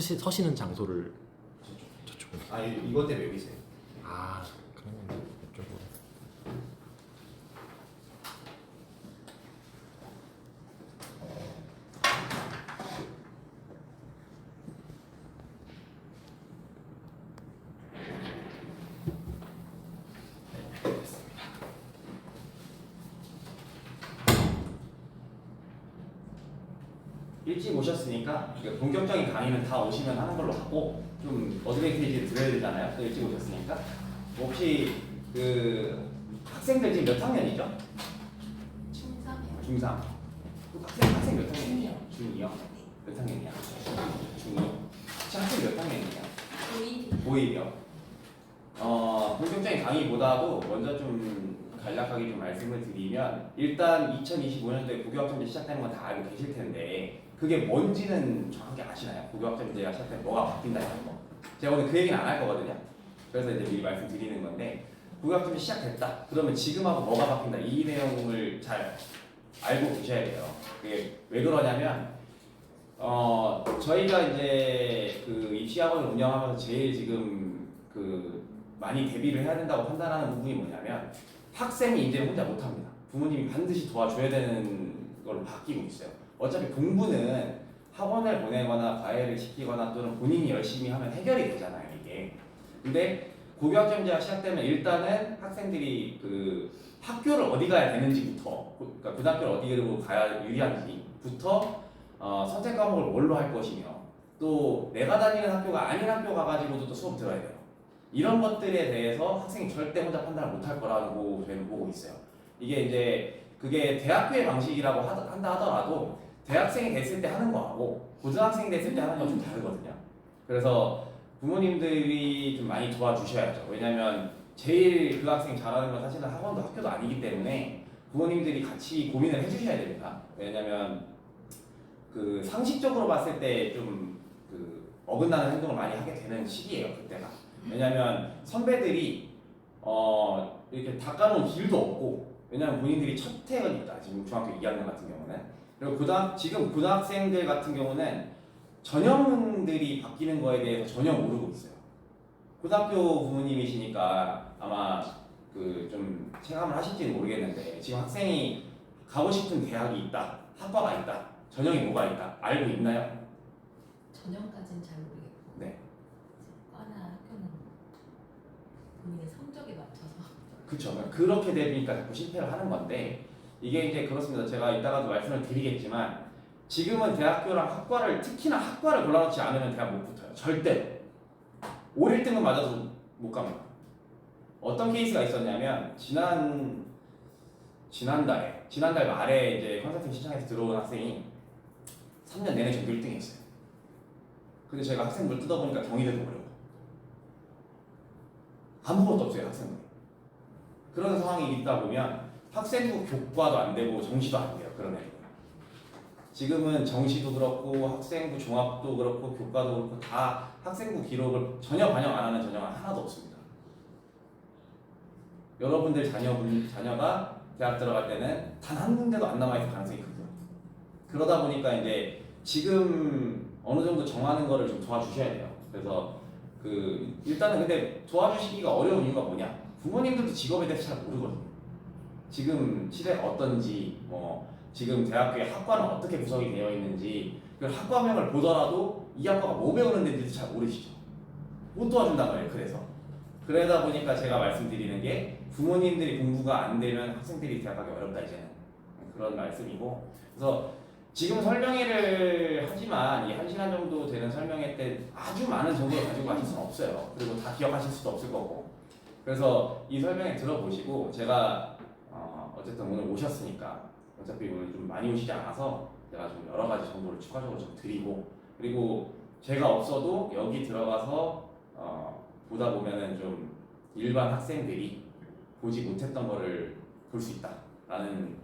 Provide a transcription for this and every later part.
서시는 장소를 저쪽으로. 아 이것 때문에 여기 있어요. 아 그러면 이쪽으로. 일찍 오셨으니까 본격적인 강의는 다 오시면 하는 걸로 하고 좀 어드밴티지를 드려야 되잖아요. 또 일찍 오셨으니까. 혹시 그 학생들 지금 몇 학년이죠? 중3이요. 중3. 학생 몇 학년이에요? 중2요? 몇 학년이야? 중2. 학생 몇 학년이에요? 고1이요. 본격적인 강의보다도 먼저 좀 간략하게 좀 말씀을 드리면 일단 2025년도에 국유학점제 시작되는 건 다 알고 계실 텐데 그게 뭔지는 정확하게 아시나요? 국유학점제가 시작되면 뭐가 바뀐다는 거. 제가 오늘 그 얘기는 안 할 거거든요. 그래서 이제 미리 말씀드리는 건데 국유학점제 시작됐다. 그러면 지금하고 뭐가 바뀐다. 이 내용을 잘 알고 계셔야 돼요. 그게 왜 그러냐면 저희가 이제 그 입시학원을 운영하면서 제일 지금 그 많이 대비를 해야 된다고 판단하는 부분이 뭐냐면 학생이 이제 혼자 못합니다. 부모님이 반드시 도와줘야 되는 걸로 바뀌고 있어요. 어차피 공부는 학원을 보내거나 과외를 시키거나 또는 본인이 열심히 하면 해결이 되잖아요, 이게. 근데 고교학점제가 시작되면 일단은 학생들이 그 학교를 어디 가야 되는지부터, 그러니까 고등학교를 어디로 가야 유리한지부터 선택 과목을 뭘로 할 것이며 또 내가 다니는 학교가 아닌 학교 가가지고도 또 수업 들어야 돼요. 이런 것들에 대해서 학생이 절대 혼자 판단을 못할 거라고 저희는 보고 있어요. 이게 이제 그게 대학교의 방식이라고 한다 하더라도 대학생이 됐을 때 하는 거하고 고등학생이 됐을 때 하는 건 좀 다르거든요. 그래서 부모님들이 좀 많이 도와주셔야죠. 왜냐면 제일 그 학생이 잘하는 건 사실은 학원도 학교도 아니기 때문에 부모님들이 같이 고민을 해주셔야 됩니다. 왜냐면 그 상식적으로 봤을 때 좀 그 어긋나는 행동을 많이 하게 되는 시기예요, 그때가. 왜냐면 선배들이 이렇게 닦아놓은 길도 없고, 왜냐면 본인들이 첫 해니까 지금 중학교 2학년 같은 경우는. 그리고 지금 고등학생들 같은 경우는 전형들이 바뀌는 거에 대해서 전혀 모르고 있어요. 고등학교 부모님이시니까 아마 그 좀 체감을 하실지는 모르겠는데 지금 학생이 가고 싶은 대학이 있다, 학과가 있다, 전형이 뭐가 있다 알고 있나요? 전형까지는 잘 모르겠고. 네. 과나 학교는 본인의 성적에 맞춰서. 그렇죠. 그렇게 되니까 자꾸 실패를 하는 건데 이게 이제 그렇습니다. 제가 이따가도 말씀을 드리겠지만 지금은 대학교랑 학과를 특히나 학과를 골라놓지 않으면 대학 못 붙어요. 절대. 5, 1등은 맞아도 못 갑니다. 어떤 케이스가 있었냐면 지난달 말에 이제 컨설팅 신청해서 들어온 학생이 3년 내내 전교 1등 했어요. 근데 제가 학생들 뜯어보니까 경희대도 어려워. 아무것도 없어요, 학생들. 그런 상황이 있다 보면 학생부 교과도 안 되고 정시도 안 돼요, 그런 애들. 지금은 정시도 그렇고 학생부 종합도 그렇고 교과도 그렇고 다 학생부 기록을 전혀 반영 안 하는 전형은 하나도 없습니다. 여러분들 자녀가 대학 들어갈 때는 단 한 군데도 안 남아있을 가능성이 크고요. 그러다 보니까 이제 지금 어느 정도 정하는 거를 좀 도와주셔야 돼요. 그래서 그 일단은 근데 도와주시기가 어려운 이유가 뭐냐? 부모님들도 직업에 대해서 잘 모르거든요. 지금 시대가 어떤지, 지금 대학교의 학과는 어떻게 구성이 되어 있는지, 그 학과명을 보더라도 이 학과가 뭐 배우는 데인지도 잘 모르시죠. 못 도와준단 말이에요. 그러다 보니까 제가 말씀드리는 게 부모님들이 공부가 안 되면 학생들이 대학 가기 어렵다 이제는 그런 말씀이고, 그래서 지금 설명회를 하지만 이 1시간 정도 되는 설명회 때 아주 많은 정보를 가지고 가실 수는 없어요. 그리고 다 기억하실 수도 없을 거고. 그래서 이 설명회 들어보시고 제가 어쨌든 오늘 오셨으니까 어차피 오늘 좀 많이 오시지 않아서 제가 좀 여러 가지 정보를 추가적으로 좀 드리고, 그리고 제가 없어도 여기 들어가서 보다 보면은 좀 일반 학생들이 보지 못했던 거를 볼 수 있다라는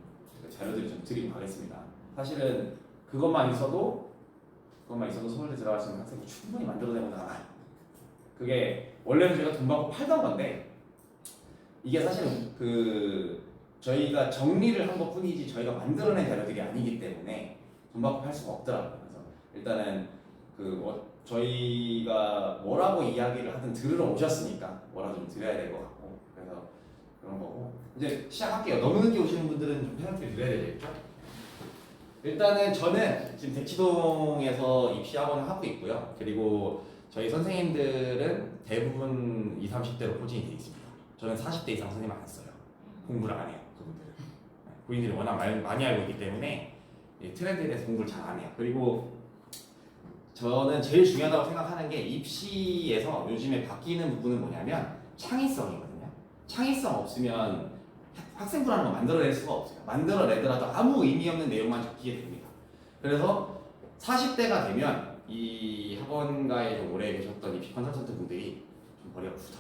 자료들을 좀 드리고 가겠습니다. 사실은 그것만 있어도 서울대 들어갈 수 있는 학생이 충분히 만들어내구나. 그게 원래는 제가 돈 받고 팔던 건데 이게 사실은 그 저희가 정리를 한 것뿐이지 저희가 만들어낸 자료들이 아니기 때문에 돈 받고 팔 수가 없더라고요. 그래서 일단은 저희가 뭐라고 이야기를 하든 들으러 오셨으니까 뭐라도 좀 드려야 될 것 같고 그래서 그런 거고 이제 시작할게요. 너무 늦게 오시는 분들은 좀 페널티를 드려야 되겠죠? 일단은 저는 지금 대치동에서 입시학원을 하고 있고요. 그리고 저희 선생님들은 대부분 20, 30대로 포진이 되어 있습니다. 저는 40대 이상 선생님 안 했어요. 공부를 안 해요. 그분들은. 본인들이 워낙 많이 알고 있기 때문에 트렌드에 대해서 공부를 잘 안 해요. 그리고 저는 제일 중요하다고 생각하는 게 입시에서 요즘에 바뀌는 부분은 뭐냐면 창의성이거든요. 창의성 없으면 학생부라는 거 만들어낼 수가 없어요. 만들어내더라도 아무 의미 없는 내용만 적히게 됩니다. 그래서 40대가 되면 이 학원가에 좀 오래 계셨던 입시 컨설턴트 분들이 좀 머리가 굳어요.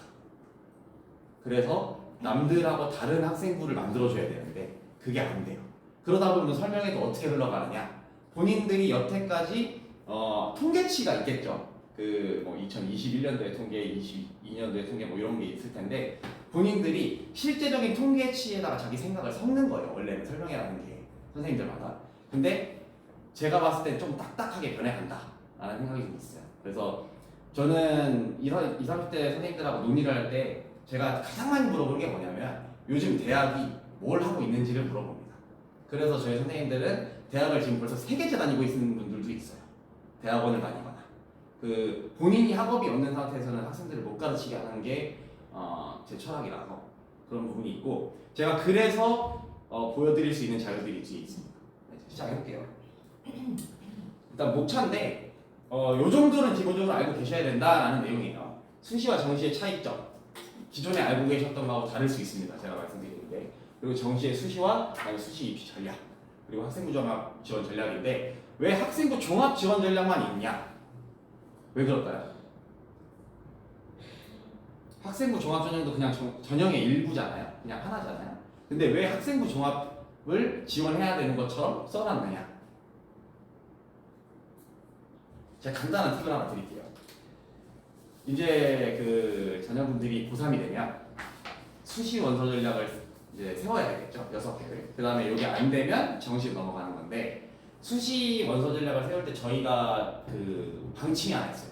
그래서 남들하고 다른 학생부를 만들어줘야 되는데 그게 안 돼요. 그러다 보면 설명회도 어떻게 흘러가느냐. 본인들이 여태까지 통계치가 있겠죠. 뭐 2021년도의 통계, 22년도의 통계 뭐 이런 게 있을 텐데 본인들이 실제적인 통계치에다가 자기 생각을 섞는 거예요. 원래는 설명회라는 게 선생님들마다. 근데 제가 봤을 때 좀 딱딱하게 변해간다 라는 생각이 좀 있어요. 그래서 저는 20, 30대 선생님들하고 논의를 할 때 제가 가장 많이 물어보는 게 뭐냐면 요즘 대학이 뭘 하고 있는지를 물어봅니다. 그래서 저희 선생님들은 대학을 지금 벌써 3개째 다니고 있는 분들도 있어요. 대학원을 다니거나 본인이 학업이 없는 상태에서는 학생들을 못 가르치게 하는 게 제 철학이라서 그런 부분이 있고 제가 그래서 보여드릴 수 있는 자료들이 뒤에 있습니다. 네, 시작해볼게요. 일단 목차인데 요 정도는 기본적으로 알고 계셔야 된다라는 내용이에요. 수시와 정시의 차이점 기존에 알고 계셨던 거하고 다를 수 있습니다. 제가 말씀드리는데 그리고 정시의 수시와 수시 입시 전략 그리고 학생부 종합 지원 전략인데 왜 학생부 종합 지원 전략만 있냐? 왜 그럴까요? 학생부 종합 전형도 그냥 전형의 일부잖아요. 그냥 하나잖아요. 근데 왜 학생부 종합을 지원해야 되는 것처럼 써놨느냐? 제가 간단한 팁을 하나 드릴게요. 이제 그 자녀분들이 고3이 되면 수시 원서 전략을 이제 세워야 되겠죠. 6개를. 그 다음에 이게 안 되면 정시로 넘어가는 건데 수시 원서 전략을 세울 때 저희가 그 방침이 하나 있어요.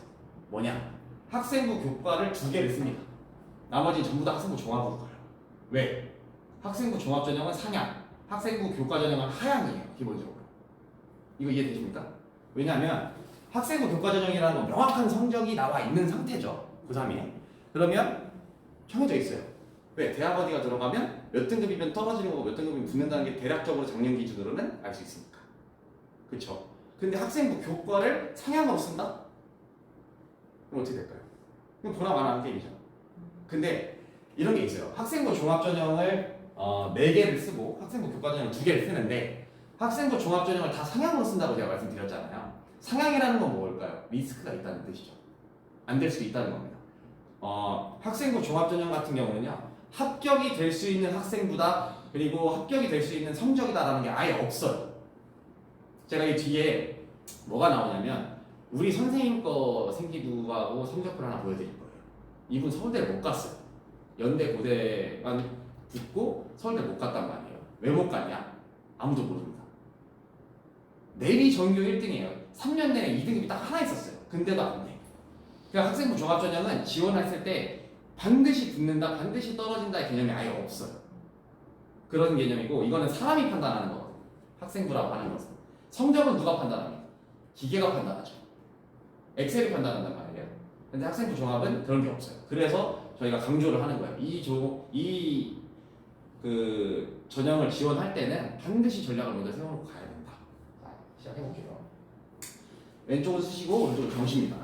뭐냐? 학생부 교과를 2개를 씁니다. 나머지는 전부 다 학생부 종합으로 가요. 왜? 학생부 종합 전형은 상향, 학생부 교과 전형은 하향이에요. 기본적으로. 이거 이해되십니까? 왜냐하면 학생부 교과 전형이라는 건 명확한 성적이 나와 있는 상태죠. 고3에. 그러면 정해져 있어요. 왜? 대학 어디가 들어가면 몇 등급이면 떨어지는 거고 몇 등급이면 붙는다는 게 대략적으로 작년 기준으로는 알 수 있으니까. 그렇죠? 근데 학생부 교과를 상향으로 쓴다? 그럼 어떻게 될까요? 그럼 보나 마나한 게임이죠. 근데 이런 게 있어요. 학생부 종합전형을 4개를 쓰고 학생부 교과전형을 2개를 쓰는데 학생부 종합전형을 다 상향으로 쓴다고 제가 말씀드렸잖아요. 상향이라는 건 뭘까요? 리스크가 있다는 뜻이죠. 안 될 수도 있다는 겁니다. 학생부 종합전형 같은 경우는요. 합격이 될 수 있는 학생부다 그리고 합격이 될 수 있는 성적이다라는 게 아예 없어요. 제가 이 뒤에 뭐가 나오냐면 우리 선생님 거 생기부하고 성적표를 하나 보여드릴 거예요. 이분 서울대를 못 갔어요. 연대 고대만 붙고 서울대 못 갔단 말이에요. 왜 못 갔냐? 아무도 모릅니다. 내비 전교 1등이에요. 3년 내내 2등급이 딱 하나 있었어요. 근데도 안 돼. 그러니까 학생부 종합전형은 지원했을 때 반드시 붙는다, 반드시 떨어진다의 개념이 아예 없어요. 그런 개념이고 이거는 사람이 판단하는 거거든요. 학생부라고 하는 것은. 성적은 누가 판단합니까? 기계가 판단하죠. 엑셀이 판단한단 말이에요. 근데 학생부 종합은 그런 게 없어요. 그래서 저희가 강조를 하는 거예요. 그 전형을 지원할 때는 반드시 전략을 먼저 세워놓고 가야 된다. 자, 시작해볼게요. 왼쪽은 수시고 오른쪽은 정시입니다.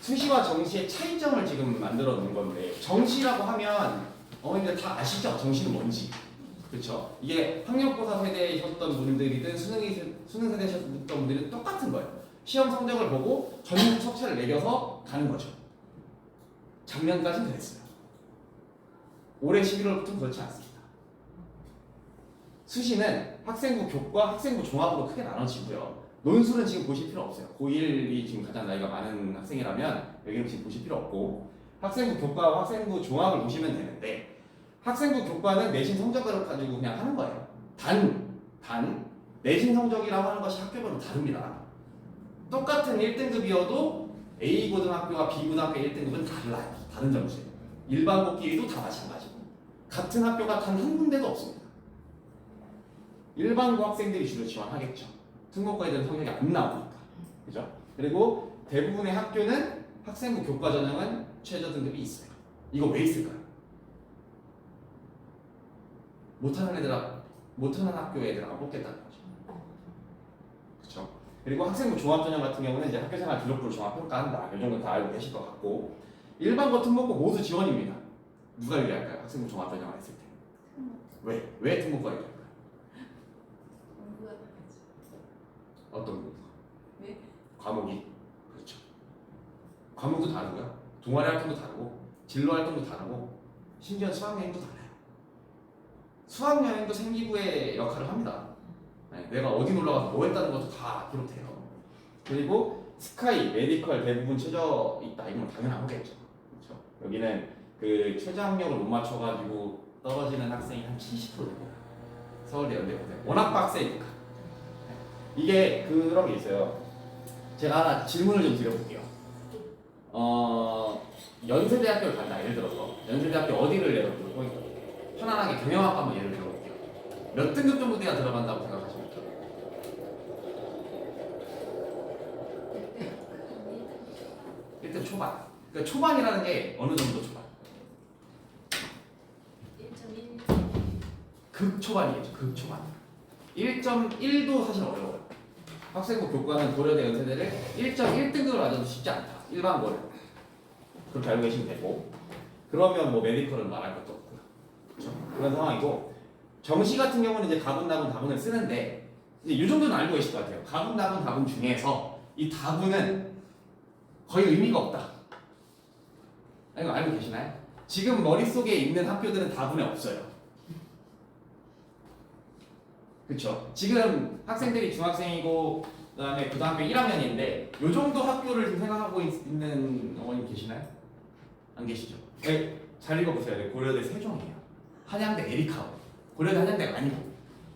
수시와 정시의 차이점을 지금 만들어 놓은 건데 정시라고 하면 어머님들 다 아시죠? 정시는 뭔지. 그렇죠? 이게 학력고사 세대이셨던 분들이든 수능 세대이셨던 분들은 똑같은 거예요. 시험 성적을 보고 전국 척차를 매겨서 가는 거죠. 작년까지는 그랬어요. 올해 11월부터는 그렇지 않습니다. 수시는 학생부 교과, 학생부 종합으로 크게 나눠지고요. 논술은 지금 보실 필요 없어요. 고1이 지금 가장 나이가 많은 학생이라면 여기는 지금 보실 필요 없고 학생부 교과와 학생부 종합을 보시면 되는데 학생부 교과는 내신 성적을 가지고 그냥 하는 거예요. 단 내신 성적이라고 하는 것이 학교별로 다릅니다. 똑같은 1등급이어도 A 고등학교와 B 고등학교 1등급은 달라요. 다른 점수예요. 일반고끼리도 다 마찬가지고 같은 학교가 단 한 군데도 없습니다. 일반고 학생들이 주로 지원하겠죠. 특목고에 대한 성적이 안 나오니까. 그죠? 그리고 대부분의 학교는 학생부 교과 전형은 최저 등급이 있어요. 이거 왜 있을까요? 못하는 학교 애들하고 뽑겠다는 거죠. 그렇죠? 그리고 학생부 종합 전형 같은 경우는 이제 학교생활 기록부를 종합 평가한다. 이 정도 다 알고 계실 것 같고 일반고, 특목고 모두 지원입니다. 누가 유리할까요? 학생부 종합 전형을 했을 때. 왜 특목고가 유리할까요? 공부가 다르지. 어떤 공부? 왜? 과목이. 그렇죠. 과목도 다르고요. 동아리 활동도 다르고 진로 활동도 다르고 심지어 수학여행도 달라요. 수학여행도 생기부의 역할을 합니다. 네, 내가 어디 놀러가서 뭐 했다는 것도 다 기록돼요. 그리고 스카이, 메디컬 대부분 최저 있다. 이건 당연한 거겠죠. 그렇죠? 여기는 그 최저 학력을 못 맞춰가지고 떨어지는 학생이 한 70% 됩니다. 서울대, 연대고등 워낙 빡세니까. 이게 그런 게 있어요. 제가 하나 질문을 좀 드려볼게요. 연세대학교를 간다. 예를 들어서 연세대학교 어디를 예를 들고 편안하게 경영학과 한번 예를 들어볼게요. 몇 등급 정도 돼야 들어간다고 생각하십니까? 일단 초반. 그러니까 초반이라는 게 어느 정도 초반? 1.1. 극초반이겠죠. 극초반. 1.1도 사실 어려워요. 학생부 교과는 고려대 연세대를 1.1등급을 맞아도 쉽지 않다. 일반고를. 그렇게 알고 계시면 되고. 그러면 뭐 메디컬은 말할 것도 없고요. 그렇죠? 그런 상황이고 정시 같은 경우는 이제 가분, 나분, 다분을 쓰는데 이제 이 정도는 알고 계실 것 같아요. 가분, 나분, 다분 중에서 이 다분은 거의 의미가 없다. 이거 알고 계시나요? 지금 머릿속에 있는 학교들은 다분에 없어요. 그렇죠? 지금 학생들이 중학생이고 그다음에 고등학교 1학년인데 요 정도 학교를 지금 생각하고 있는 어머님 계시나요? 안 계시죠? 네, 잘 읽어보세요. 네, 고려대 세종이에요. 한양대 에리카오. 고려대 한양대가 아니고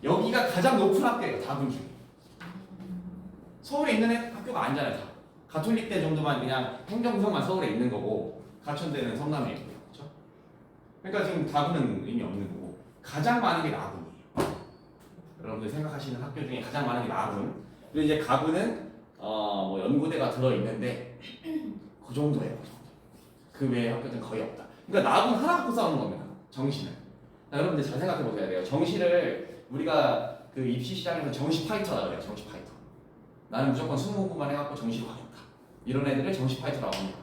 여기가 가장 높은 학교예요. 다분 중에. 서울에 있는 학교가 아니잖아요. 다. 가톨릭대 정도만 그냥 행정구성만 서울에 있는 거고 가천대는 성남에 있고요. 그렇죠? 그러니까 지금 다분은 의미 없는 거고 가장 많은 게 나분이에요. 여러분들 생각하시는 학교 중에 가장 많은 게 나분. 그리고 이제 가분은 뭐 연고대가 들어 있는데 그 정도예요. 그 외의 학교들은 거의 없다. 그러니까 나분 하나 갖고 싸우는 겁니다. 정시는. 자, 여러분들 잘 생각해 보셔야 돼요. 정시를 우리가 그 입시 시장에서 정시 파이터라 그래요. 정시 파이터. 나는 무조건 수능 공부만 해갖고 정시로 가겠다. 이런 애들을 정시 파이터라고 합니다.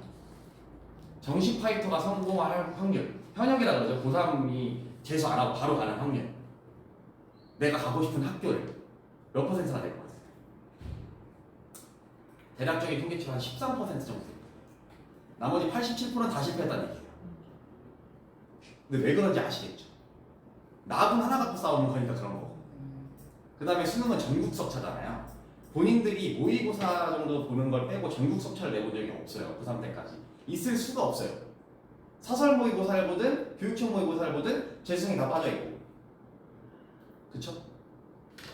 정시 파이터가 성공할 확률, 현역이라 그러죠. 고3이 재수 안 하고 바로 가는 확률. 내가 가고 싶은 학교를 몇 퍼센트나 될 것 같아요? 대략적인 통계치로 한 13% 정도 됩니다. 나머지 87%는 다 실패했다는 얘기예요. 근데 왜 그런지 아시겠죠? 나분 하나 갖고 싸우는 거니까 그런 거고. 그 다음에 수능은 전국 석차잖아요. 본인들이 모의고사 정도 보는 걸 빼고 전국 석차를 내본 적이 없어요. 고3 때까지. 있을 수가 없어요. 사설 모의고사를 보든 교육청 모의고사를 보든 재수생이 다 빠져있고. 그쵸?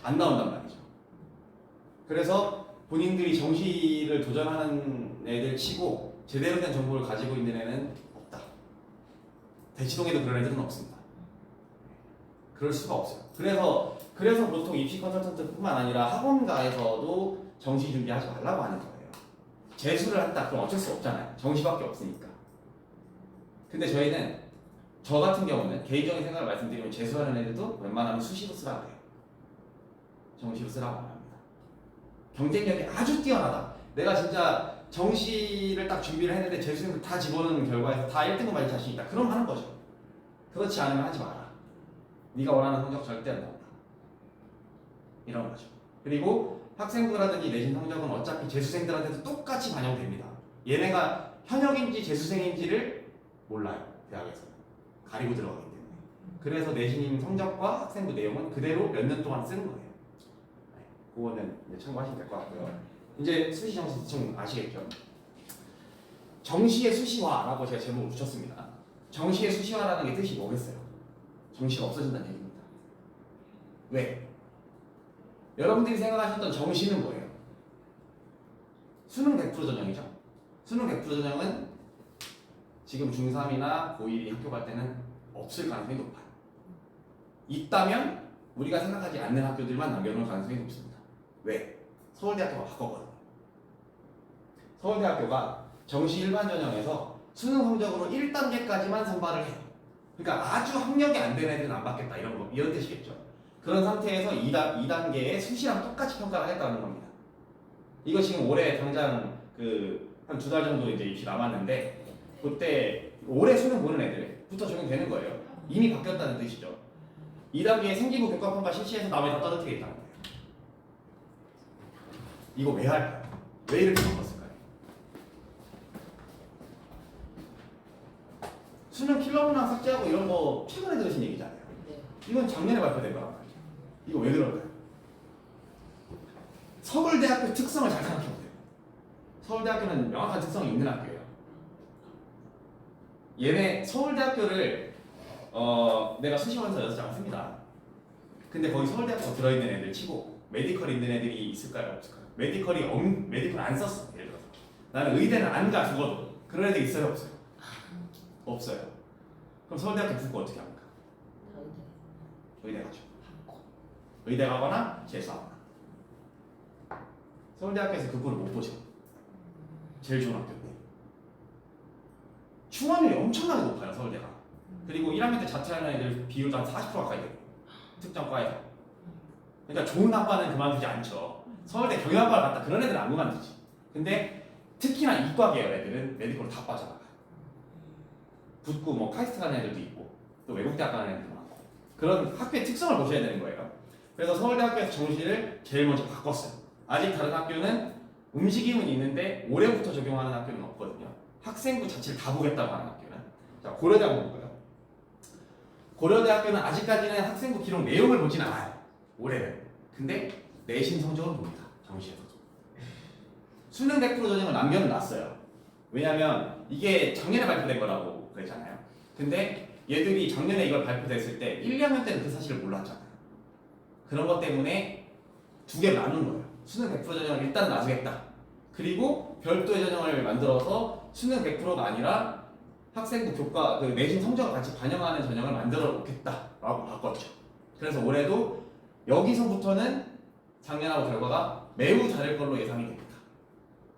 안 나온단 말이죠. 그래서 본인들이 정시를 도전하는 애들 치고 제대로 된 정보를 가지고 있는 애는 없다. 대치동에도 그런 애들은 없습니다. 그럴 수가 없어요. 그래서 보통 입시 컨설턴트뿐만 아니라 학원가에서도 정시 준비하지 말라고 하는 거예요. 재수를 한다. 그럼 어쩔 수 없잖아요. 정시밖에 없으니까. 근데 저희는 저 같은 경우는 개인적인 생각을 말씀드리면 재수하는 애들도 웬만하면 수시로 쓰라고 해요. 정시로 쓰라고 안 합니다. 경쟁력이 아주 뛰어나다. 내가 진짜 정시를 딱 준비를 했는데 재수생들 다 집어넣는 결과에서 다 1등급 맞을 자신 있다. 그럼 하는 거죠. 그렇지 않으면 하지 마라. 네가 원하는 성적 절대 안 나온다. 이런 거죠. 그리고 학생부라든지 내신 성적은 어차피 재수생들한테도 똑같이 반영됩니다. 얘네가 현역인지 재수생인지를 몰라요. 대학에서. 가리고 들어가기 때문에. 그래서 내신 성적과 학생부 내용은 그대로 몇 년 동안 쓰는 거예요. 네, 그거는 이제 참고하시면 될 것 같고요. 이제 수시 정시 대충 아시겠죠? 정시의 수시화라고 제가 제목을 붙였습니다. 정시의 수시화라는 게 뜻이 뭐겠어요? 정시가 없어진다는 얘기입니다. 왜? 여러분들이 생각하셨던 정시는 뭐예요? 수능 100% 전형이죠. 수능 100% 전형은 지금 중3이나 고1이 학교 갈 때는 없을 가능성이 높아요. 있다면 우리가 생각하지 않는 학교들만 남겨놓을 가능성이 높습니다. 왜? 서울대학교가 바꿨거든요. 서울대학교가 정시 일반 전형에서 수능 성적으로 1단계까지만 선발을 해요. 그러니까 아주 학력이 안 되는 애들은 안 받겠다 이런 뜻이겠죠. 그런 상태에서 2단계의 수시랑 똑같이 평가를 했다는 겁니다. 이거 지금 올해 당장 한 2달 정도 이제 입시 남았는데 그때 올해 수능 보는 애들부터 적용되는 거예요. 이미 바뀌었다는 뜻이죠. 2단계 생기부 교과평가 실시해서 남에 다 떨어뜨리겠다는 거예요. 이거 왜 할까요? 왜 이렇게 바꿨을까요? 수능 킬러 문항 삭제하고 이런 거 최근에 들으신 얘기잖아요. 이건 작년에 발표된 거란 말이죠. 이거 왜 그럴까요? 서울대학교 특성을 잘 생각해보세요. 서울대학교는 명확한 특성이 있는 학교예요. 얘네 서울대학교를 내가 수시원서 6장 씁니다. 근데 거기 서울대학교 들어있는 애들 치고 메디컬 있는 애들이 있을까요? 없을까요? 메디컬 안 썼어. 예를 들어서 나는 의대는 안 가 죽어도 그런 애들 있어요? 없어요? 없어요. 그럼 서울대학교 붙고 어떻게 합니까? 의대 가죠. 의대 가거나 재수하거나. 서울대학교에서 그거를 못 보죠. 제일 좋은 학교인데. 충원율이 엄청나게 높아요, 서울대가. 그리고 1학년 때 자퇴하는 애들 비율도 한 40% 가까이 되고 특정과에서. 그러니까 좋은 학과는 그만두지 않죠. 서울대 경영학과를 갔다 그런 애들은 안 그만두지. 근데 특히나 이과 계열 애들은 메디컬로 다 빠져나가요. 붙고 뭐 카이스트 가는 애들도 있고 또 외국대학 가는 애들도 많고 그런 학교의 특성을 보셔야 되는 거예요. 그래서 서울대학교에서 정시를 제일 먼저 바꿨어요. 아직 다른 학교는 움직임은 있는데 올해부터 적용하는 학교는 없거든요. 학생부 자체를 다 보겠다고 하는 학교는. 자, 고려대학교 볼까요? 고려대학교는 아직까지는 학생부 기록 내용을 보진 않아요. 올해는. 근데 내신 성적은 봅니다. 정시에서도. 수능 100% 전형을 남겨는 놨어요. 왜냐면 이게 작년에 발표된 거라고 그랬잖아요. 근데 얘들이 작년에 이걸 발표됐을 때 1, 2학년 때는 그 사실을 몰랐잖아요. 그런 것 때문에 두 개를 나눈 거예요. 수능 100% 전형을 일단 놔주겠다. 그리고 별도의 전형을 만들어서 수능 100%가 아니라 학생부 교과 내신 성적을 같이 반영하는 전형을 만들어 놓겠다라고 바꿨죠. 그래서 올해도 여기서부터는 작년하고 결과가 매우 다를 걸로 예상이 됩니다.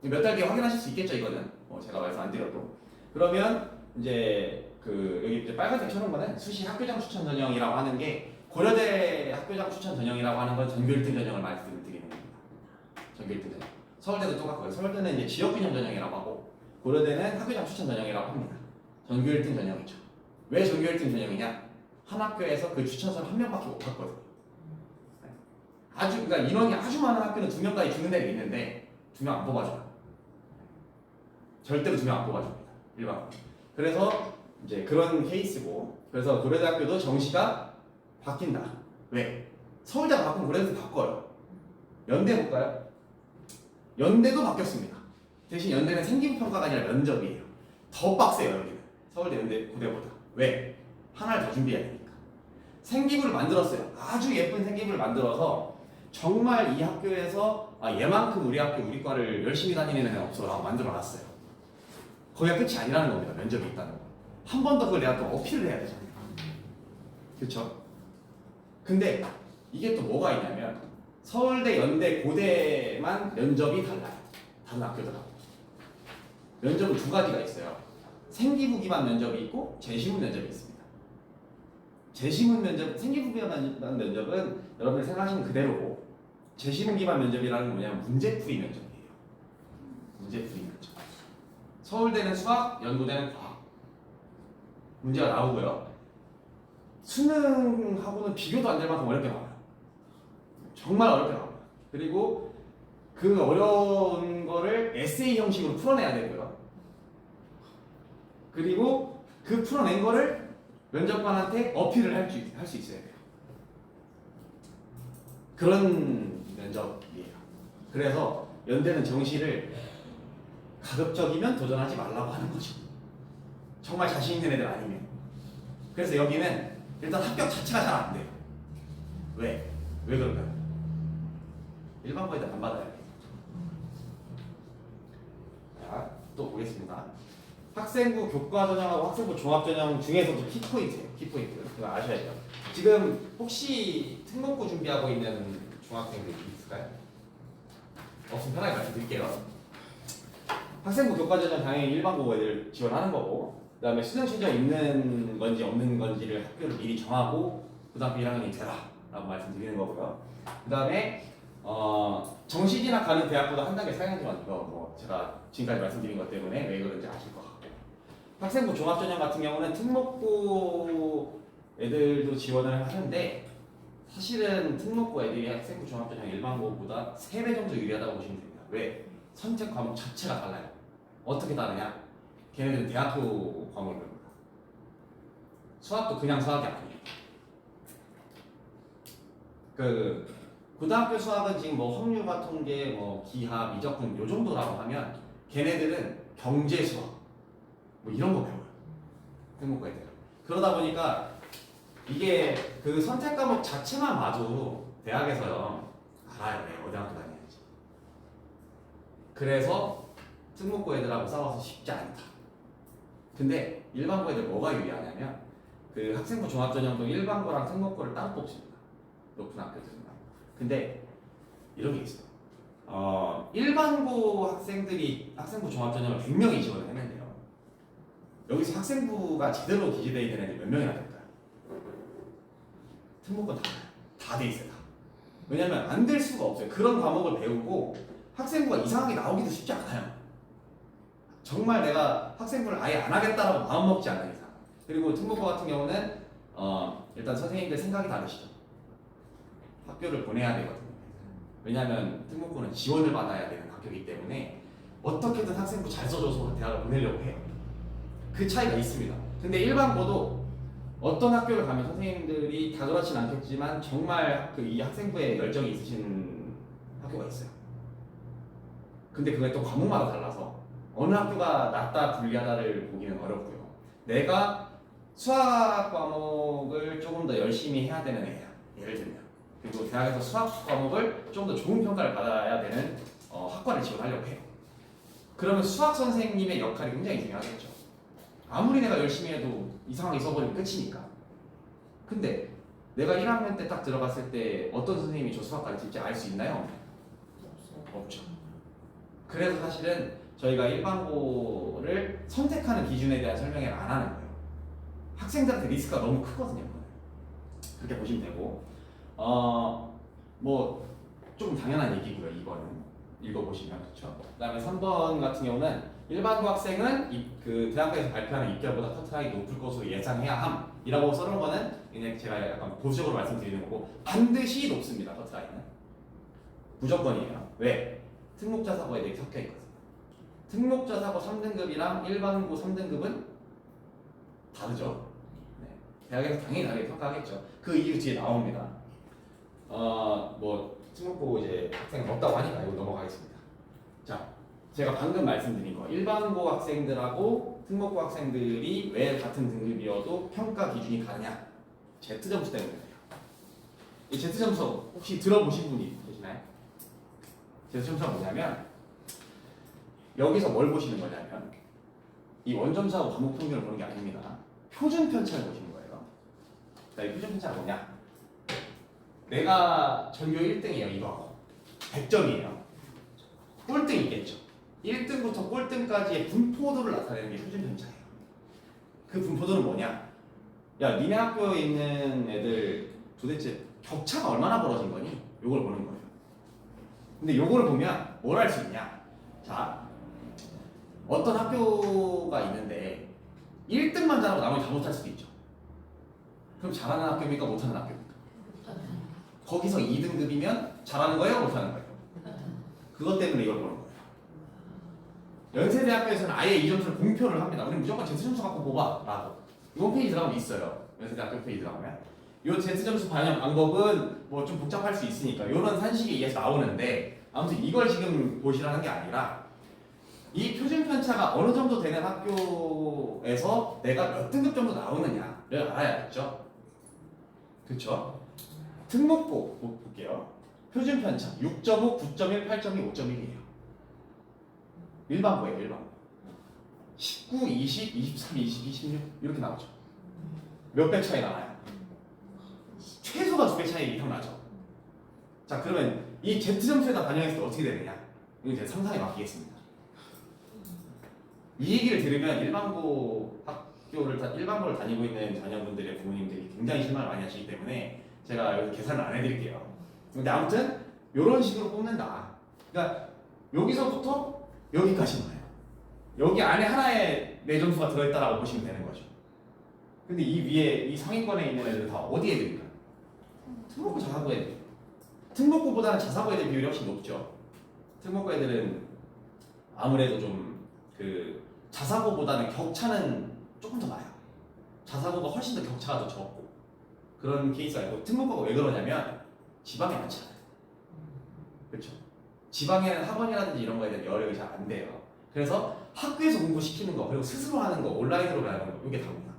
몇 달 뒤에 확인하실 수 있겠죠, 이거는. 제가 말씀 안 드려도. 그러면 이제 여기 이제 빨간색 쳐놓은 거는 수시 학교장 추천 전형이라고 하는 게 고려대 학교장 추천 전형이라고 하는 건 전교 1등 전형을 말씀드리는 겁니다. 전교 1등 전형. 서울대도 똑같고요. 서울대는 이제 지역균형 전형이라고 하고 고려대는 학교장 추천 전형이라고 합니다. 전교 1등 전형이죠. 왜 전교 1등 전형이냐? 한 학교에서 그 추천서를 한 명밖에 못 받거든요. 그러니까 인원이 아주 많은 학교는 2명까지 주는 데가 있는데 2명 안 뽑아줘요. 절대로 2명 안 뽑아줍니다. 일반. 그래서 이제 그런 케이스고, 그래서 고려대학교도 정시가 바뀐다. 왜? 서울대가 바꾸면 고려대도 바꿔요. 연대 볼까요? 연대도 바뀌었습니다. 대신 연대는 생기부 평가가 아니라 면접이에요. 더 빡세요, 여기는. 서울대, 연대, 고대보다. 왜? 하나를 더 준비해야 되니까. 생기부를 만들었어요. 아주 예쁜 생기부를 만들어서 정말 이 학교에서 얘만큼 우리 학교, 우리 과를 열심히 다니는 애는 없어 라고 만들어놨어요. 거기가 끝이 아니라는 겁니다. 면접이 있다는 거. 한 번 더 그걸 내가 또 어필을 해야 되잖아요. 그렇죠? 근데 이게 또 뭐가 있냐면 서울대, 연대, 고대만 면접이 달라요. 다른 학교들하고. 면접은 두 가지가 있어요. 생기부 기반 면접이 있고 재시문 면접이 있습니다. 재시문 면접, 생기부 기반 면접은 여러분들 생각하시는 그대로고 재시문 기반 면접이라는 건 뭐냐면 문제풀이 면접이에요. 문제풀이 면접. 서울대는 수학, 연고대는 과학. 문제가 나오고요. 수능하고는 비교도 안 될 만큼 어렵게 나와요. 정말 어렵게 나와요. 그리고 그 어려운 거를 에세이 형식으로 풀어내야 되고요. 그리고 그 풀어낸 거를 면접관한테 어필을 할 수 있어야 돼요. 그런 면접이에요. 그래서 연대는 정시를 가급적이면 도전하지 말라고 하는 거죠. 정말 자신 있는 애들 아니면. 그래서 여기는 일단 합격 자체가 잘 안 돼요. 왜? 왜 그럴까요? 일반 거에다 안 받아야 돼요. 자, 또 보겠습니다. 학생부 교과 전형하고 학생부 종합 전형 중에서도 키포인트예요. 키포인트. 그거 아셔야죠. 지금 혹시 특목고 준비하고 있는 중학생들 있을까요? 없으면 편하게 말씀드릴게요. 학생부 교과 전형 당연히 일반고 애들 지원하는 거고, 그다음에 수능 신청 있는 건지 없는 건지를 학교를 미리 정하고 고등학교 1학년이 되라라고 말씀드리는 거고요. 그다음에 정시 진학하는 대학보다 한 단계 상향지원, 이거 뭐 제가 지금까지 말씀드린 것 때문에 왜 그런지 아실 것 같고, 학생부 종합전형 같은 경우는 특목고 애들도 지원을 하는데 사실은 특목고 애들이 학생부 종합전형 일반고보다 3배 정도 유리하다고 보시면 됩니다. 왜? 선택 과목 자체가 달라요. 어떻게 다르냐? 걔네들은 대학교 과목을 배웁니다. 수학도 그냥 수학이 아니에요. 그 고등학교 수학은 지금 뭐 확률과 통계, 뭐 기하, 미적분 요 정도라고 하면 걔네들은 경제 수학 뭐 이런 거 배워요. 특목고 애들. 그러다 보니까 이게 그 선택 과목 자체만 봐도 대학에서요 알아요. 왜 어디 학교 다니는지. 그래서 특목고 애들하고 싸워서 쉽지 않다. 근데 일반고 애들 뭐가 유리하냐면 그 학생부 종합전형도 일반고랑 특목고를 따로 뽑습니다. 높은 학교들은. 근데 이런 게 있어요. 일반고 학생들이 학생부 종합전형을 100명이 지원을 했는데요. 여기서 학생부가 제대로 기재되어 있는 애들이 몇 명이나 될까요? 특목고는 다 돼 있어요. 다. 왜냐면 안 될 수가 없어요. 그런 과목을 배우고 학생부가 이상하게 나오기도 쉽지 않아요. 정말 내가 학생부를 아예 안 하겠다라고 마음먹지 않는 이상. 그리고 특목고 같은 경우는 일단 선생님들 생각이 다르시죠. 학교를 보내야 되거든요. 왜냐하면 특목고는 지원을 받아야 되는 학교이기 때문에 어떻게든 학생부 잘 써줘서 대학을 보내려고 해요. 그 차이가 있습니다. 근데 일반고도 어떤 학교를 가면 선생님들이 다 그렇진 않겠지만 정말 이 학생부에 열정이 있으신 학교가 있어요. 근데 그게 또 과목마다 달라서 어느 학교가 낫다 불리하다를 보기는 어렵고요. 내가 수학 과목을 조금 더 열심히 해야 되는 애야. 예를 들면. 그리고 대학에서 수학 과목을 좀 더 좋은 평가를 받아야 되는 학과를 지원하려고 해요. 그러면 수학 선생님의 역할이 굉장히 중요하겠죠. 아무리 내가 열심히 해도 이상하게 써버리면 끝이니까. 근데 내가 1학년 때 딱 들어갔을 때 어떤 선생님이 저 수학 가르칠지 알 수 있나요? 없죠. 그래서 사실은 저희가 일반고를 선택하는 기준에 대한 설명을 안 하는 거예요. 학생들한테 리스크가 너무 크거든요. 그렇게 보시면 되고, 뭐 좀 당연한 얘기고요. 2번은 읽어보시면 그렇죠. 그다음에 3번 같은 경우는 일반고 학생은 그 대학교에서 발표하는 입결보다 커트라인이 높을 것으로 예상해야 함이라고 써놓은 거는 그냥 제가 약간 보수적으로 말씀드리는 거고, 반드시 높습니다. 커트라인은 무조건이에요. 왜? 특목자 사고에 대해 섞여 있거든요. 특목자 사고 3등급이랑 일반고 3등급은 다르죠. 네. 대학에서 당연히 다르게 평가하겠죠. 그 이유 뒤에 나옵니다. 뭐 특목고 이제 학생 없다고 하니까 이거 넘어가겠습니다. 자, 제가 방금 말씀드린 거 일반고 학생들하고 특목고 학생들이 왜 같은 등급이어도 평가 기준이 다르냐? Z점수 때문이에요. 이 Z점수 혹시 들어보신 분이 계시나요? Z점수가 뭐냐면 여기서 뭘 보시는 거냐면 이 원점수하고 과목 평균을 보는 게 아닙니다. 표준 편차를 보시는 거예요. 자, 이 표준 편차가 뭐냐? 내가 전교 1등이에요. 이거 100점이에요. 꼴등이겠죠. 1등부터 꼴등까지의 분포도를 나타내는 게 표준 편차예요. 그 분포도는 뭐냐? 야, 니네 학교에 있는 애들 도대체 격차가 얼마나 벌어진 거니? 요걸 보는 거예요. 근데 요거를 보면 뭘 할 수 있냐? 자, 어떤 학교가 있는데 1등만 잘하고 나머지 다 못할 수도 있죠. 그럼 잘하는 학교입니까? 못하는 학교입니까? 거기서 2등급이면 잘하는 거예요? 못하는 거예요? 그것 때문에 이걸 보는 거예요. 연세대학교에서는 아예 이 점수를 공표를 합니다. 우리 무조건 Z점수 갖고 뽑아 라고. 이 홈페이지 들어가면 있어요. 연세대학교 홈페이지 들어가면 이 Z점수 반영 방법은 뭐 좀 복잡할 수 있으니까 이런 산식에 의해서 나오는데, 아무튼 이걸 지금 보시라는 게 아니라 이 표준 편차가 어느 정도 되는 학교에서 내가 몇 등급 정도 나오느냐를 알아야겠죠. 그렇죠? 특목고 볼게요. 표준 편차 6.5, 9.1, 8.2, 5.1이에요. 일반고예요, 일반고. 19, 20, 23, 20, 26 이렇게 나오죠. 몇 배 차이 나나요? 최소가 2배 차이 이상 나죠. 자, 그러면 이 Z점수에다 반영했을 때 어떻게 되느냐? 이거 제 상상에 맡기겠습니다. 이 얘기를 들으면 일반고를 다니고 있는 자녀분들의 부모님들이 굉장히 실망을 많이 하시기 때문에 제가 여기서 계산을 안 해드릴게요. 근데 아무튼 이런 식으로 뽑는다. 그러니까 여기서부터 여기까지만 해요. 여기 안에 하나의 내 점수가 들어있다라고 보시면 되는 거죠. 근데 이 위에 이 상위권에 있는 애들은 다 어디 애들인가? 특목고 자사고 애들. 특목고보다는 자사고 애들 비율이 훨씬 높죠. 특목고 애들은 아무래도 좀 자사고보다는 격차는 조금 더 나요. 자사고가 훨씬 더 격차가 더 적고 그런 케이스가 있고, 특목고가 왜 그러냐면 지방에 많지 않아요. 그렇죠? 지방에는 학원이라든지 이런 거에 대한 여력이 잘 안 돼요. 그래서 학교에서 공부시키는 거, 그리고 스스로 하는 거, 온라인으로 배우는 거, 이게 다입니다.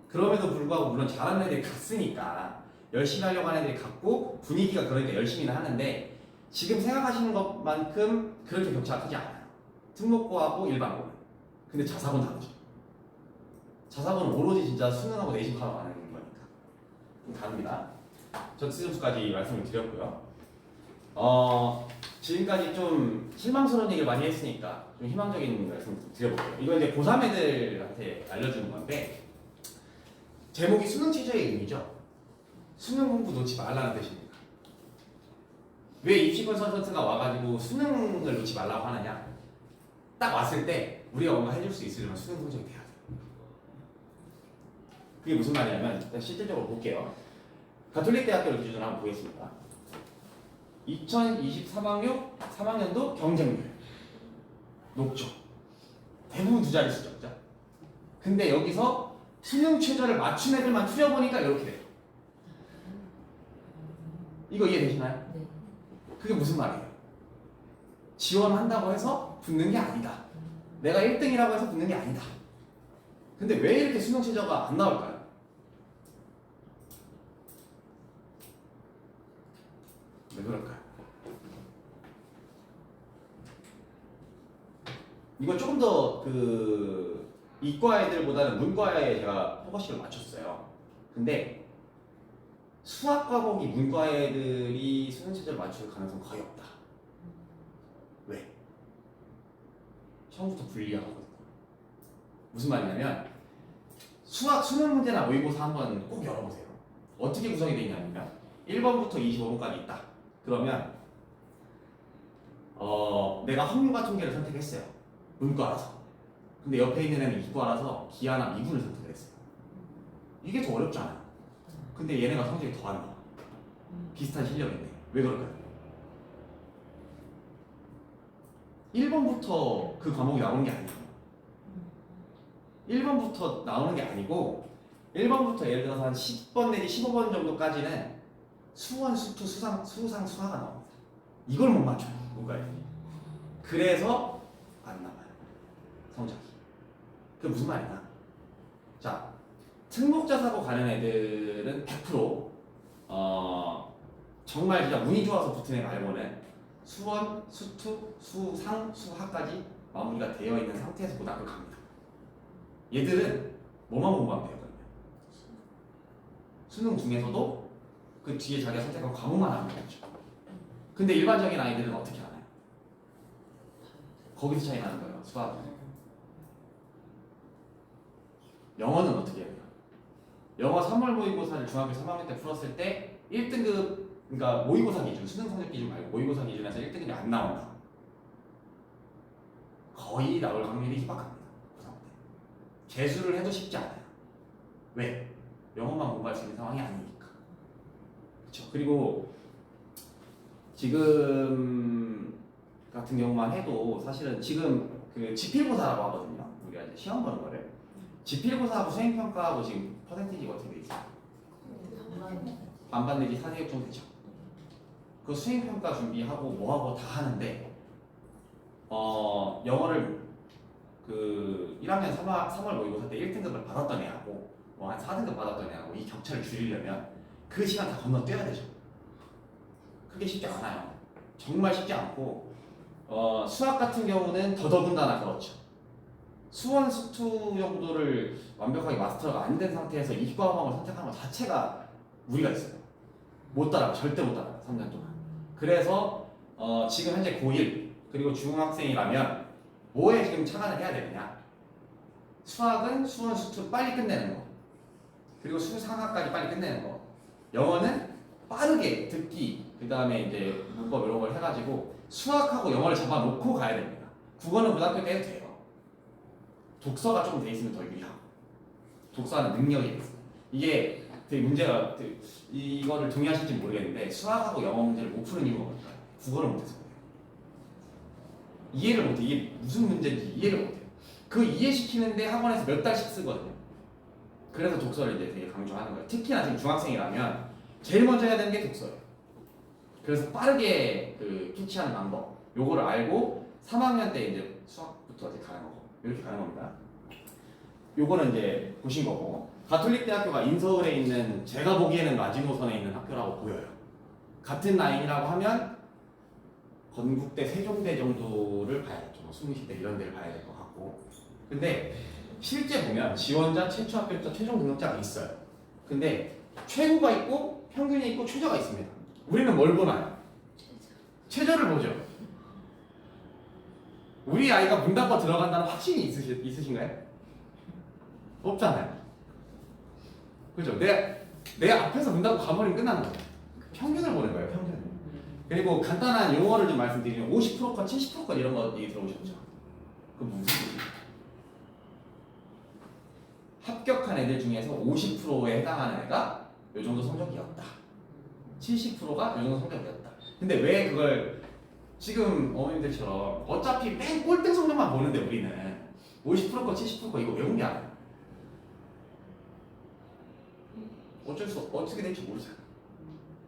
그럼에도 불구하고 물론 잘하는 애들이 갔으니까 열심히 하려고 하는 애들이 갔고 분위기가 그러니까 열심히는 하는데, 지금 생각하시는 것만큼 그렇게 격차가 크지 않아요. 특목고하고 일반고는. 근데 자사고는 다르죠. 자사고는 오로지 진짜 수능하고 내신하러 가는 거니까 좀 다릅니다. Z점수까지 말씀을 드렸고요. 지금까지 좀 실망스러운 얘기를 많이 했으니까 좀 희망적인 말씀 드려볼게요. 이거 이제 고3 애들한테 알려주는 건데, 제목이 수능 최저의 의미죠. 수능 공부 놓지 말라는 뜻입니다. 왜 입시 컨설턴트가 와가지고 수능을 놓지 말라고 하느냐? 딱 왔을 때 우리가 뭔가 해줄 수 있으려면 수능 성적이 돼야 돼요. 그게 무슨 말이냐면, 일단 실질적으로 볼게요. 가톨릭 대학교를 기준으로 한번 보겠습니다. 2023학년도 경쟁률 높죠. 대부분 두 자릿수죠, 그죠? 근데 여기서 수능 최저를 맞춘 애들만 추려보니까 이렇게 돼요. 이거 이해되시나요? 네. 그게 무슨 말이에요? 지원한다고 해서 붙는 게 아니다. 내가 1등이라고 해서 붙는 게 아니다. 근데 왜 이렇게 수능 최저가 안 나올까요? 왜 그럴까요? 이거 조금 더 이과 애들보다는 문과에 제가 포커스를 맞췄어요. 근데 수학 과목이 문과 애들이 수능 최저를 맞출 가능성 거의 없다. 왜? 처음부터 불리하거든요. 무슨 말이냐면, 수능 문제나 모의고사 한번 꼭 열어보세요. 어떻게 구성이 되어 있냐면 1번부터 25번까지 있다. 그러면 내가 확률과 통계를 선택했어요. 문과라서. 근데 옆에 있는 애는 이과라서 기하나 미분을 선택을 했어요. 이게 더 어렵잖아요. 근데 얘네가 성적이 더 안 나와. 비슷한 실력인데 왜 그럴까요? 1번부터 그 과목이 나오는 게 아니에요. 1번부터 나오는 게 아니고 1번부터 예를 들어서 한 10번 내지 15번 정도까지는 수원, 수투, 수상, 수화가 나옵니다. 이걸 못 맞춰요. 뭔가요? 그래서 안 나와요. 성적이. 그게 무슨 말이냐? 자, 특목자사고 가는 애들은 100% 정말 진짜 운이 좋아서 붙은 애 말고는 수원, 수투, 수상, 수하까지 마무리가 되어 있는 상태에서 고등학교 갑니다. 얘들은 뭐만 공부하면 되거든요. 수능 중에서도 그 뒤에 자기가 선택한 과목만 하면 되죠. 근데 일반적인 아이들은 어떻게 하나요? 거기서 차이 나는 거예요. 수학은. 영어는 어떻게 해요? 영어 3월 모의고사를 중학교 3학년 때 풀었을 때 1등급, 그러니까 모의고사 기준, 수능 성적 기준 말고 모의고사 기준에서 1등급이 안 나온다. 거의 나올 확률이 희박합니다. 재수를 해도 쉽지 않아요. 왜? 영어만 공부할 수 있는 상황이 아니니까. 그렇죠. 그리고 지금 같은 경우만 해도 사실은 지금 그 지필고사라고 하거든요. 우리가 이제 시험 보는 거를. 지필고사하고 수행평가하고 지금 퍼센티지가 어떻게 돼 있어요? 반반 내지 4대6 정도 되죠. 그 수행평가 준비하고 뭐하고 다 하는데 영어를 그 1학년 3월 모의고사 때 1등급을 받았던 애하고 뭐 한 4등급 받았던 애하고 이 격차를 줄이려면 그 시간 다 건너뛰어야 되죠. 그게 쉽지 않아요. 정말 쉽지 않고 수학 같은 경우는 더더군다나 그렇죠. 수원 수투 정도를 완벽하게 마스터가 안 된 상태에서 이과학을 선택하는 것 자체가 무리가 있어요. 못 따라가, 절대 못 따라가, 3년 동안. 그래서 지금 현재 고1 그리고 중학생이라면 뭐에 지금 착안을 해야 되느냐? 수학은 수원 수투 빨리 끝내는 거, 그리고 수상학까지 빨리 끝내는 거. 영어는 빠르게 듣기, 그 다음에 이제 문법 이런 걸 해가지고 수학하고 영어를 잡아놓고 가야 됩니다. 국어는 고등학교 때 해도 돼요. 독서가 조금 돼 있으면 더 유리하고, 독서하는 능력이 있어요. 이게 되게 문제가 이거를 동의하실지 모르겠는데 수학하고 영어 문제를 못 푸는 이유가 뭘까요? 국어를 못해서 그래요. 이해를 못해. 이게 무슨 문제인지 이해를 못해요. 그 이해시키는데 학원에서 몇 달씩 쓰거든요. 그래서 독서를 이제 되게 강조하는 거예요. 특히나 지금 중학생이라면 제일 먼저 해야 되는 게 독서예요. 그래서 빠르게 그 캐치하는 방법, 요거를 알고 3학년 때 이제 수학부터 이제 가는 거고, 이렇게 가는 겁니다. 요거는 이제 보신 거고, 가톨릭 대학교가 인서울에 있는, 제가 보기에는 마지노선에 있는 학교라고 보여요. 같은 라인이라고 하면 건국대, 세종대 정도를 봐야겠죠. 뭐 수능시대 이런 데를 봐야 될 것 같고. 근데 실제 보면 지원자, 최초 합격자, 최종 등록자가 있어요. 근데 최고가 있고 평균이 있고 최저가 있습니다. 우리는 뭘 보나요? 최저를 보죠. 우리 아이가 문답과 들어간다는 확신이 있으신가요? 없잖아요. 그죠? 내 앞에서 문답과 가버리면 끝나는 거예요. 평균을 보는 거예요, 평균. 그리고 간단한 용어를 좀 말씀드리면 50%컷, 70%컷 이런 거 얘기 들어보셨죠? 그 무슨 뜻이에요? 합격한 애들 중에서 50%에 해당하는 애가 요 정도 성적이었다. 70%가 요 정도 성적이었다. 근데 왜 그걸 지금 어머님들처럼 어차피 맨 꼴등 성적만 보는데 우리는 50%거 70%거 이거 외운 게 아니야. 어떻게 될지 모르잖아.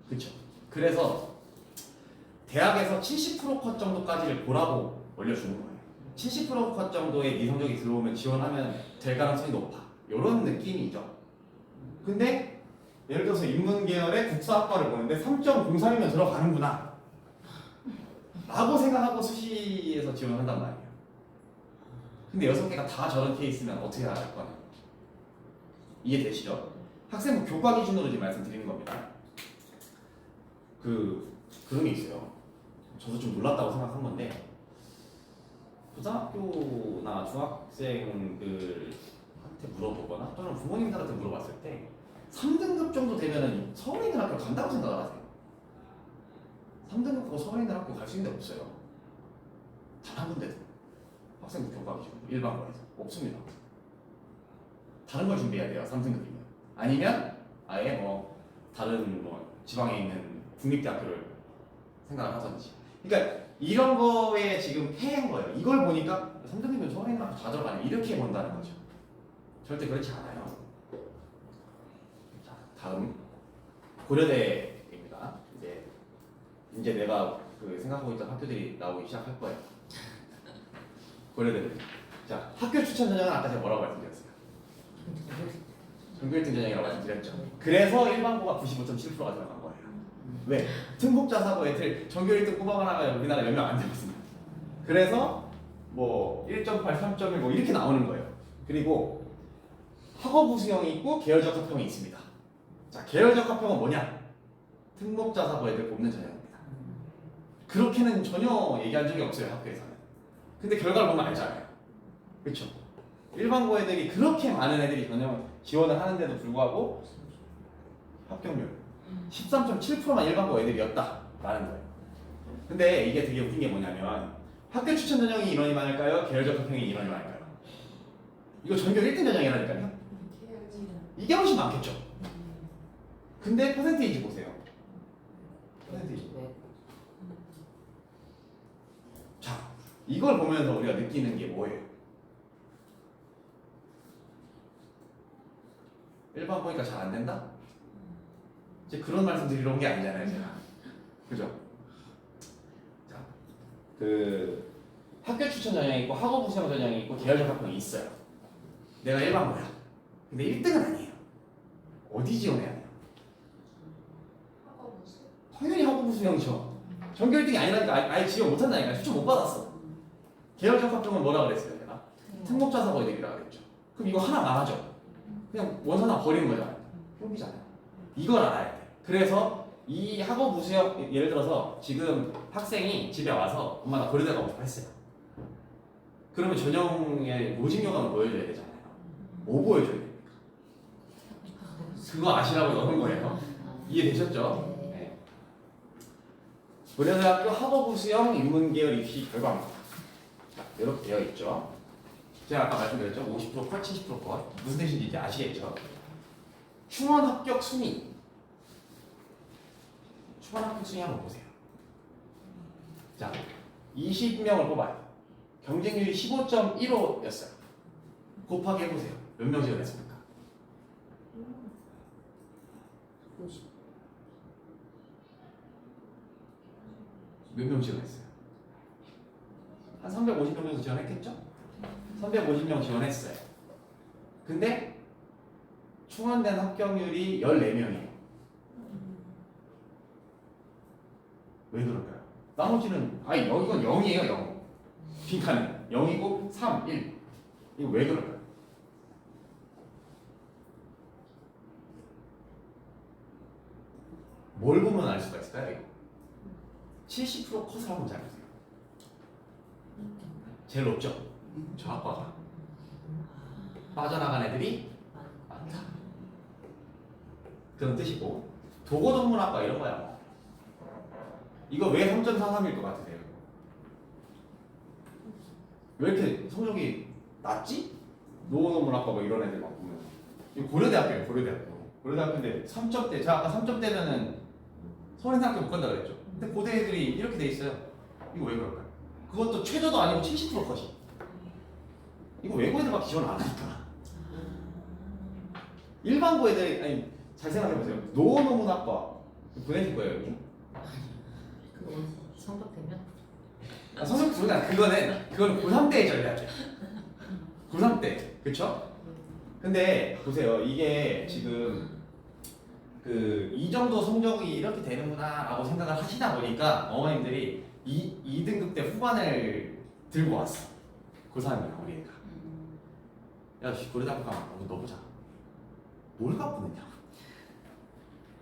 그쵸? 그래서 대학에서 70%컷 정도까지를 보라고 올려주는 거예요. 70%컷 정도의 네 성적이 들어오면 지원하면 될 가능성이 높아. 이런 느낌이죠. 근데 예를 들어서 인문계열의 국사학과를 보는데 3.03이면 들어가는구나 라고 생각하고 수시에서 지원한단 말이에요. 근데 6개가 다 저런 케이스면 어떻게 할 거냐. 이해되시죠? 학생부 교과 기준으로 지금 말씀드리는 겁니다. 그런 게 있어요. 저도 좀 놀랐다고 생각한 건데, 고등학교나 중학생들한테 물어보거나 또는 부모님들한테 물어봤을 때 3등급 정도 되면은 서울에 있는 학교 간다고 생각을 하세요. 3등급 고 서울에 있는 학교 갈 수 있는 데 없어요. 단 한 군데도. 학생부 교과 기준 일반고에서 없습니다. 다른 걸 준비해야 돼요. 3등급이면. 아니면 아예 뭐 다른 뭐 지방에 있는 국립대학교를 생각을 하든지. 그러니까 이런 거에 지금 폐해인 거예요. 이걸 보니까 3등급이면 서울에 있는 학교 다 들어가네 이렇게 본다는 거죠. 절대 그렇지 않아요. 자, 다음 고려대입니다. 이제 내가 생각하고 있던 학교들이 나오기 시작할 거예요. 고려대. 자, 학교 추천 전형은 아까 제가 뭐라고 말씀드렸어요? 전교 1등 전형이라고 말씀드렸죠. 그래서 일반고가 95.7%가 들어간 거예요. 왜? 특목자 사고 애들 전교 1등 뽑아가다가 우리나라 몇 명 안 되거든요. 그래서 뭐 1.8, 3.1 뭐 이렇게 나오는 거예요. 그리고 학업 우수형이 있고 계열적 합평이 있습니다. 자, 계열적 합평은 뭐냐? 특목자 사고 애들 뽑는 전형입니다. 그렇게는 전혀 얘기한 적이 없어요, 학교에서는. 근데 결과를 보면 알잖아요. 그렇죠? 일반고 애들이 그렇게 많은 애들이 전형 지원을 하는데도 불구하고 합격률 13.7%만 일반고 애들이었다라는 거예요. 근데 이게 되게 웃긴 게 뭐냐면 학교 추천 전형이 인원이 많을까요? 계열적 합평이 인원이 많을까요? 이거 전교 1등 전형이라니까요. 이게 훨씬 많겠죠. 근데 퍼센테이지 보세요. 퍼센테이지. 자, 이걸 보면서 우리가 느끼는 게 뭐예요? 일반 보니까 잘 안 된다? 이제 그런 말씀 드리러 온 게 아니잖아요, 제가. 그죠? 자, 학교 추천 전형이 있고 학업 우수형 전형이 있고 계열적 합평이 있어요. 내가 일반고야. 근데 1등은 아니에요. 어디 지원해야 돼요? 학업 우수? 당연히 학업 우수형이죠. 전교 1등이 아니라니까 아예 지원 못한다니까. 추천 못 받았어. 계열적합종은 뭐라 그랬어요 내가? 특목자사 거의득이라 그랬죠. 그럼 이거 하나 망하죠. 그냥 원산화 버리는 거잖아요. 흉기잖아요. 이걸 알아야 돼. 그래서 이 학업 우수형 예를 들어서 지금 학생이 집에 와서 엄마 나 고려대 가고 싶어 했어요. 그러면 전형의 모집 요강을 보여줘야 되잖아요. 뭐 보여줘야 됩니까? 그거 아시라고 넣은 거예요. 이해되셨죠? 네. 고려대학교 학업 우수형 인문계열 입시 결과입니다. 자, 이렇게 되어 있죠. 제가 아까 말씀드렸죠. 50% 컷, 70% 컷. 무슨 뜻인지 이제 아시겠죠? 충원 합격 순위. 충원 합격 순위 한번 보세요. 자, 20명을 뽑아요. 경쟁률이 15.15였어요. 곱하기 해보세요. 몇 명 지원했습니까? 50. 몇 명 지원했어요? 한 350명 정도 지원했겠죠? 350명 지원했어요. 근데 충원된 합격률이 14명이에요. 왜 그럴까요? 나머지는 이건 0이에요. 0. 빈칸은 0이고 3, 1. 이거 왜 그럴까요? 뭘 보면 알 수가 있을까요? 이거? 70% 컷을 한번 잘 보세요. 제일 높죠? 저 학과가 빠져나간 애들이 많다. 그런 뜻이고 도고전문학과 이런 거야 뭐. 이거 왜 3.43일 것 같으세요? 왜 이렇게 성적이 낮지? 노원문학과 뭐 이런 애들 막 보면 이거 고려대학교예요. 고려대학교인데 3점대 제가 아까 3점대면은 서울인상학교 못 간다 그랬죠. 근데 고대 애들이 이렇게 돼 있어요. 이거 왜 그럴까요? 그것도 최저도 아니고 70% 컷이. 이거 외고 애들밖에 지원 안 하니까. 일반고 애들이 아니 잘 생각해보세요. 노원문학과 보내실 거예요 여기? 그거 성적되면? 성적 부르다 그거는 고3 때의 전략이야. 고3 때 그쵸? 근데 보세요 이게 지금 이 정도 성적이 이렇게 되는구나 라고 생각을 하시다 보니까 어머님들이 2등급 때 후반을 들고 왔어. 고3이야 우리 애가. 야 고려대학교 가면 넣어보자. 뭘 갖고 넣냐고.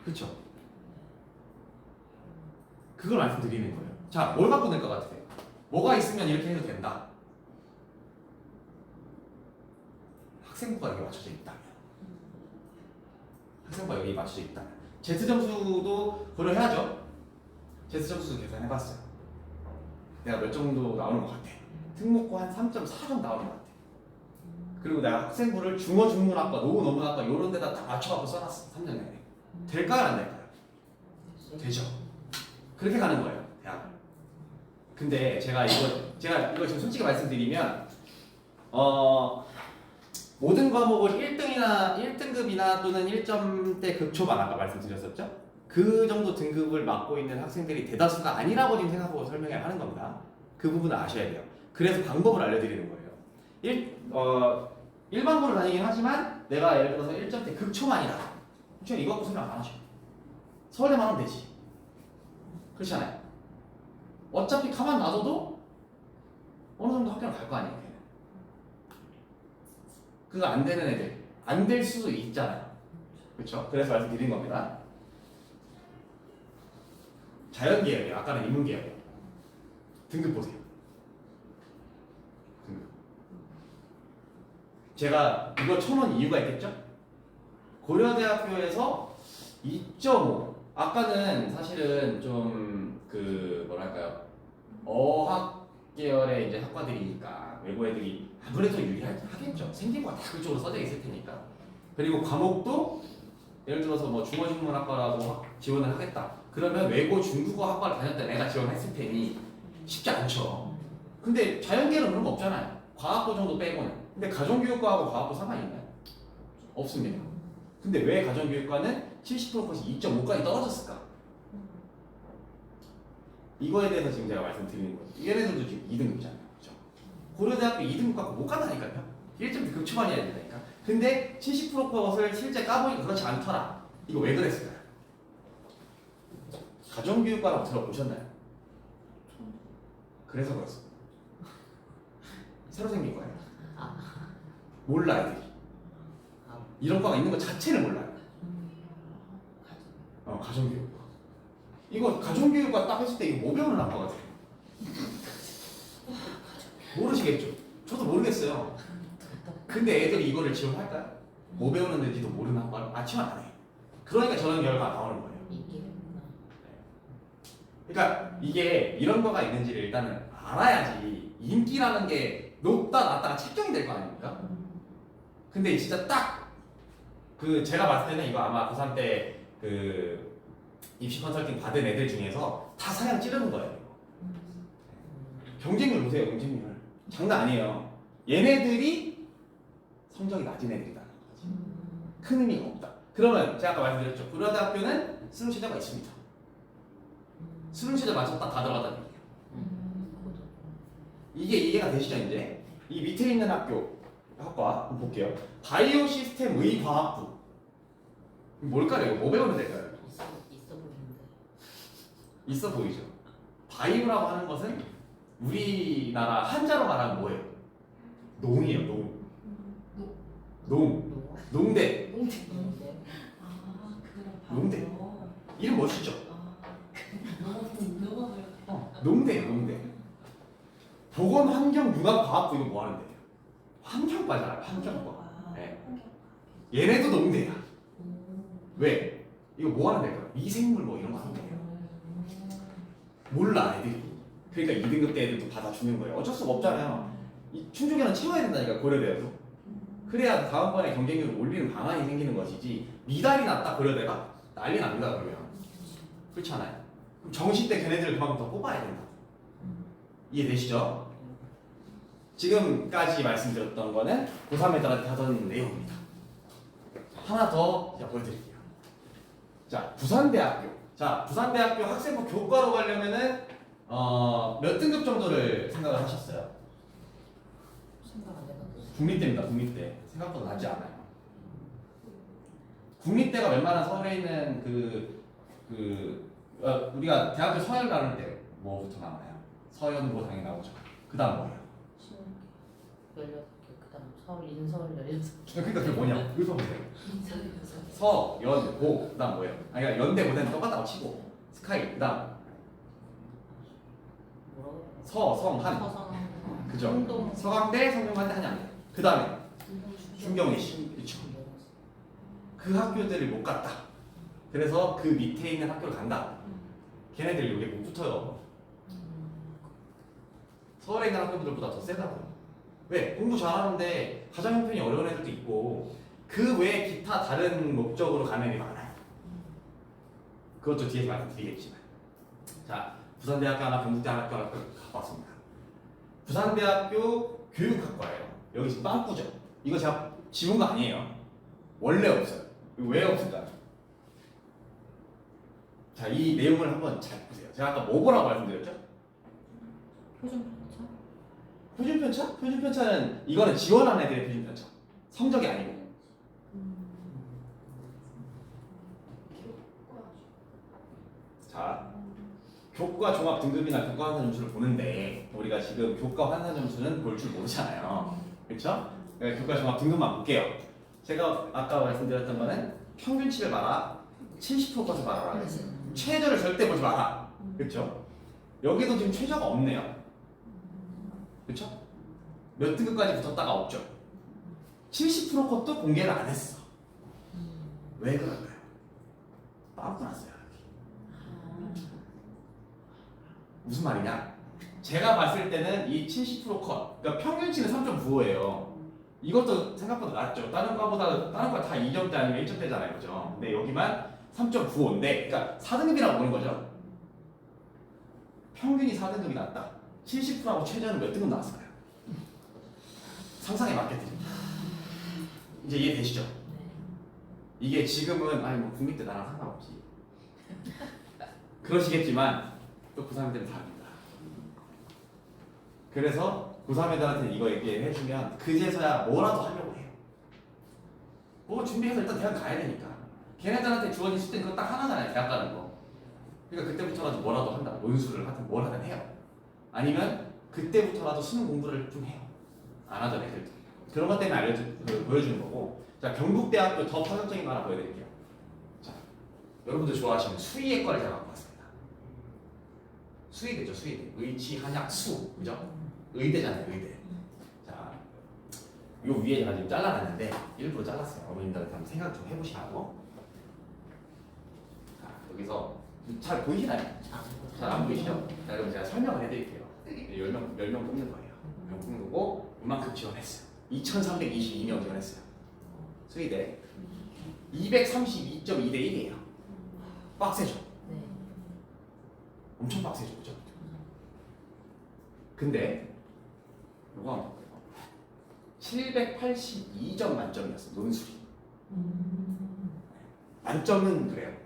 그쵸? 그걸 말씀드리는 거예요. 자, 뭘 갖고 낼 것 같으세요? 뭐가 있으면 이렇게 해도 된다. 학생부가 여기 맞춰져 있다면. 학생부가 여기 맞춰져 있다면. Z 점수도 고려해야죠. Z 점수도 계산해봤어요. 내가 몇 정도 나오는 것 같아. 특목고 한 3.4 정도 나오는 것 같아. 그리고 내가 학생부를 중어중문학과, 노후노문학과 이런 데다 다 맞춰갖고 써놨어. 3년 내내. 될까요? 안 될까요? 되죠. 그렇게 가는 거예요. 대학. 근데 제가 이거 지금 솔직히 말씀드리면 모든 과목을 1등급이나 또는 1점대 극초반 아까 말씀드렸었죠? 그 정도 등급을 맡고 있는 학생들이 대다수가 아니라고 지금 생각하고 설명을 하는 겁니다. 그 부분을 아셔야 돼요. 그래서 방법을 알려드리는 거예요. 일반고를 다니긴 하지만 내가 예를 들어서 1점대 극초반이다. 그렇죠? 이거 갖고 생각 안 하셔. 서울대만 하면 되지. 그렇잖아요. 어차피 가만 놔둬도 어느 정도 학교를 갈 거 아니에요. 그거 안 되는 애들 안 될 수도 있잖아요. 그렇죠? 그래서 말씀드린 겁니다. 자연계열이에요. 아까는 인문계열이에요. 등급 보세요. 등급. 제가 이거 쳐놓은 이유가 있겠죠? 고려대학교에서 2.5 아까는 사실은 좀 뭐랄까요 어학 계열의 이제 학과들이니까 외고 애들이 아무래도 유리하겠죠. 생긴 거 다 그쪽으로 써져 있을 테니까. 그리고 과목도 예를 들어서 뭐 중어중문학과라고 지원을 하겠다. 그러면 외고 중국어 학과를 다녔던 애가 지원했을 테니 쉽지 않죠. 근데 자연계는 그런 거 없잖아요. 과학고 정도 빼고는. 근데 가정교육과하고 과학고 상관이 있나요? 없습니다. 근데 왜 가정교육과는 70%까지 2.5까지 떨어졌을까? 이거에 대해서 지금 제가 말씀드리는 거예요. 얘네들도 지금 2등급이잖아요. 그렇죠? 고려대학교 2등급 갖고 못 간다니까요. 1점 극초반이어야 된다니까. 근데 70% 것을 실제 까보니까 그렇지 않더라. 이거 왜 그랬을까요? 가정교육과라고 들어보셨나요? 그래서 그렇습니다. 새로 생긴 거예요. 아. 몰라 애들이. 아. 이런 과가 있는 것 자체를 몰라요. 가족. 가정교육과. 이거 가정교육과 딱 했을 때 이거 뭐 배우는 학과가 돼요? 모르시겠죠? 저도 모르겠어요. 근데 애들이 이거를 지원할까요? 뭐 배우는지도 모르는 학과를 지원 안 해요. 그러니까 저런 결과가 나오는 거예요. 이기는구나. 그러니까 이게 이런 거가 있는지를 일단은 알아야지 인기라는 게 높다 낮다가 책정이 될 거 아닙니까? 근데 진짜 딱 그 제가 봤을 때는 이거 아마 고3 때 그 입시 컨설팅 받은 애들 중에서 다 사양 찌르는 거예요. 경쟁률 보세요, 경쟁률. 장난 아니에요. 얘네들이 성적이 낮은 애들이다는 거지. 큰 의미가 없다. 그러면 제가 아까 말씀드렸죠. 고려대학교는 수능 최저가 있습니다. 수능 최저 맞췄다 다 들어갔다는 얘기예요. 이게 이해가 되시죠 이제? 이 밑에 있는 학과 한번 볼게요. 바이오 시스템 의과학부. 뭘까요? 이거 뭐 배우면 될까요? 있어 보이는데. 있어 보이죠? 바이오라고 하는 것은 우리나라 한자로 말하면 뭐예요? 농이에요, 농. 농. 농대. 농대. 농대. 이름 멋있죠? 농대예요, 농대. 보건환경융합과학부 이거 뭐 하는데? 환경과잖아요, 환경과. 네. 얘네도 농대야. 왜? 이거 뭐 하는 데일까요? 미생물 뭐 이런 거 하는 데예요. 몰라 애들이. 그러니까 2등급 때 애들도 받아주는 거예요. 어쩔 수가 없잖아요. 이 충족에는 채워야 된다니까 고려대에도. 그래야 다음번에 경쟁률을 올리는 방안이 생기는 것이지 미달이 났다 고려대가 난리 납니다 그러면. 그렇지 않아요? 그럼 정시 때 걔네들을 그만큼 더 뽑아야 된다. 이해되시죠? 지금까지 말씀드렸던 거는 고3 애들한테 하던 내용입니다. 하나 더 제가 보여드릴게요. 자, 부산대학교. 자, 부산대학교 학생부 교과로 가려면은 몇 등급 정도를 생각을 하셨어요? 생각 안 해봤는데. 국립대입니다. 국립대. 생각보다 낮지 않아요. 국립대가 웬만한 서울에 있는 우리가 대학교 서열 나눌 때 뭐부터 나와요? 서연고 당연히 나오죠. 그 다음 뭐예요? 16개. 그다음 서울 인서울 16개. 그러니까 그게 뭐냐? 읽어보세요. 서, 연, 고. 그 다음 뭐예요? 아니, 그러니까 연대, 고대는 똑같다고 치고 스카이. 그 다음 뭐라고? 서, 성, 한. 서성. 그죠? 성동. 서강대, 성균관대, 한양대. 그 다음에 중경이시. 그쵸? 그 학교들을 못 갔다. 그래서 그 밑에 있는 학교를 간다. 걔네들이 여기 못 붙어요. 서울에 있는 학교들보다 더 세다고요. 왜? 공부 잘하는데 가정 형편이 어려운 애들도 있고 그 외에 기타 다른 목적으로 가는 애들이 많아요. 그것도 뒤에서 말씀드리겠지만. 자, 부산대학교 하나, 경북대학교 하나 가봤습니다. 부산대학교 교육학과예요. 여기 지금 빵꾸죠. 이거 제가 지운 거 아니에요. 원래 없어요. 이거 왜 없을까요? 자, 이 내용을 한번 잘 보세요. 제가 아까 뭐 보라고 말씀드렸죠? 표준 편차? 표준 편차? 표준 편차는 이거는 지원한 애들의 표준 편차. 성적이 아니고. 자, 교과 종합 등급이나 교과 환산 점수를 보는데 우리가 지금 교과 환산 점수는 볼 줄 모르잖아요. 그렇죠? 교과 종합 등급만 볼게요. 제가 아까 말씀드렸던 거는 평균치를 봐라, 70% 것을 봐라. 최저를 절대 보지 마라. 그렇죠? 여기도 지금 최저가 없네요. 그렇죠? 몇 등급까지 붙었다가 없죠. 70% 것도 공개를 안 했어. 왜 그럴까요? 빵꾸 났어요. 무슨 말이냐? 제가 봤을 때는 이 70% 컷, 그러니까 평균치는 3.95예요. 이것도 생각보다 낮죠. 다른 과 다 2점대 아니면 1점대잖아요, 그죠? 근데 여기만 3.95인데, 그러니까 4등급이라고 보는 거죠. 평균이 4등급이 낮다. 70%하고 최저는 몇 등급 나왔을까요? 상상에 맞게 드립니다. 이제 이해되시죠? 이게 지금은 아니 뭐 국립대 나랑 상관없지. 그러시겠지만 또 고3애들은 다릅니다. 그래서 고3애들한테 이거 얘기해주면 그제서야 뭐라도 하려고 해요. 뭐 준비해서 일단 대학 가야 되니까. 걔네들한테 주어진 시스템 그거 딱 하나잖아요. 대학 가는 거. 그러니까 그때부터라도 뭐라도 한다. 논술을 하든 뭘 하든 해요. 아니면 그때부터라도 수능 공부를 좀 해요. 안 하던 애들. 그런 것 때문에 보여주는 거고. 자, 경북대학교 더 파격적인 거 하나 보여드릴게요. 자, 여러분들 좋아하시는 수의예과를 제가 갖고 왔습니다. 수의대죠, 수의대. 의치, 한약, 수. 그죠? 의대잖아요, 의대. 자, 요 위에 제가 지금 잘라놨는데 일부러 잘랐어요. 어머님들한테 한번 생각 좀 해보시라고. 자, 여기서 잘 보이시나요? 잘 안 보이시죠? 자, 그럼 제가 설명을 해드릴게요. 10명 뽑는 거예요. 10명 뽑는 거고 이만큼 지원했어요. 2322명 지원했어요. 수의대 232.2대 1이에요. 빡세죠? 네. 엄청 빡세죠, 그죠? 근데 이건 782점 만점이었어, 논술이. 만점은 그래요,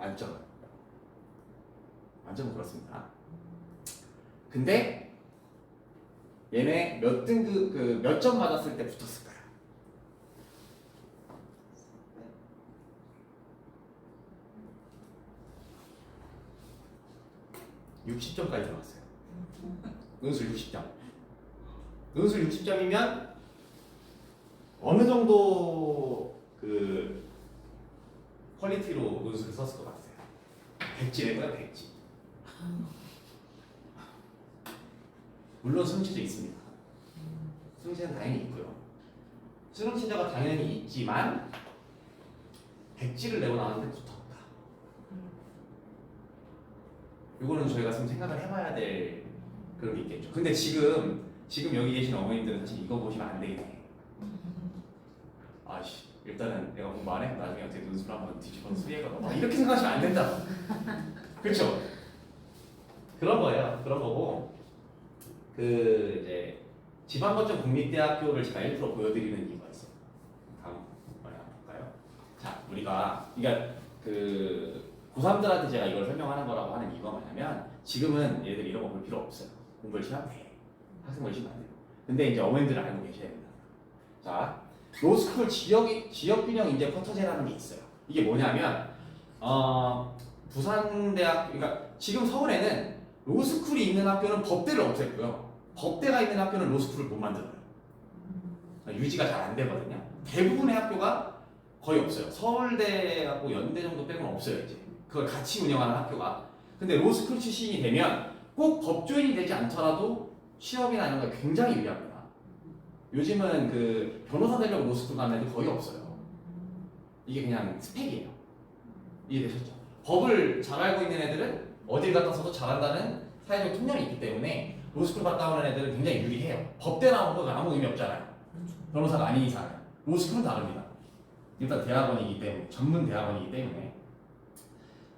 만점은 그렇습니다. 근데 얘네 몇 등급 몇 점 받았을 때 붙었을까요? (60점까지) 들어갔어요. 논술 60점. 논술 60점이면 어느 정도 그 퀄리티로 논술을 썼을 것 같아요? 백지래고요, 백지. 물론 수능체제 있습니다. 수능체제는 당연히 있고요. 수능체제가 당연히 있지만 백지를 내고 나왔는데 붙었다. 이거는 저희가 좀 생각을 해봐야 될 그런 게 있겠죠. 근데 지금 여기 계신 어머님들은 사실 이거 보시면 안 되겠네. 아씨, 일단은 내가 공부 안 해? 나중에 어떻게 논술 한번 뒤집어서 수리해가 막 이렇게 생각하시면 안 된다. 그렇죠? 그런 거예요. 그런 거고 그 이제 지방거점 국립대학교를 제가 1% 보여드리는 이유가 있어요. 다음 번에 한번 볼까요? 자, 우리가 그러니까 그 고3들한테 제가 이걸 설명하는 거라고 하는 이유가 뭐냐면 지금은 얘들 이런 거 볼 필요 없어요. 공부 열심히 하면 돼. 학생 열심히 안 돼요. 근데 이제 어머님들은 알고 계셔야 됩니다. 자, 로스쿨 지역균형 인재 쿼터제라는 게 있어요. 이게 뭐냐면 부산대학 그러니까 지금 서울에는 로스쿨이 있는 학교는 법대를 없앴고요. 법대가 있는 학교는 로스쿨을 못 만들어요. 유지가 잘 안 되거든요. 대부분의 학교가 거의 없어요. 서울대하고 연대 정도 빼고는 없어요, 이제. 그걸 같이 운영하는 학교가. 근데 로스쿨 출신이 되면 꼭 법조인이 되지 않더라도 취업이나 이런 거 굉장히 유리합니다. 요즘은 그 변호사 되려고 로스쿨 가는 애들 거의 없어요. 이게 그냥 스펙이에요. 이해되셨죠? 법을 잘 알고 있는 애들은 어딜 갔다 써도 잘한다는 사회적 통념이 있기 때문에 로스쿨 갔다 오는 애들은 굉장히 유리해요. 법대 나오는 건 아무 의미 없잖아요. 변호사가 아닌 이상. 로스쿨은 다릅니다. 일단 대학원이기 때문에, 전문 대학원이기 때문에.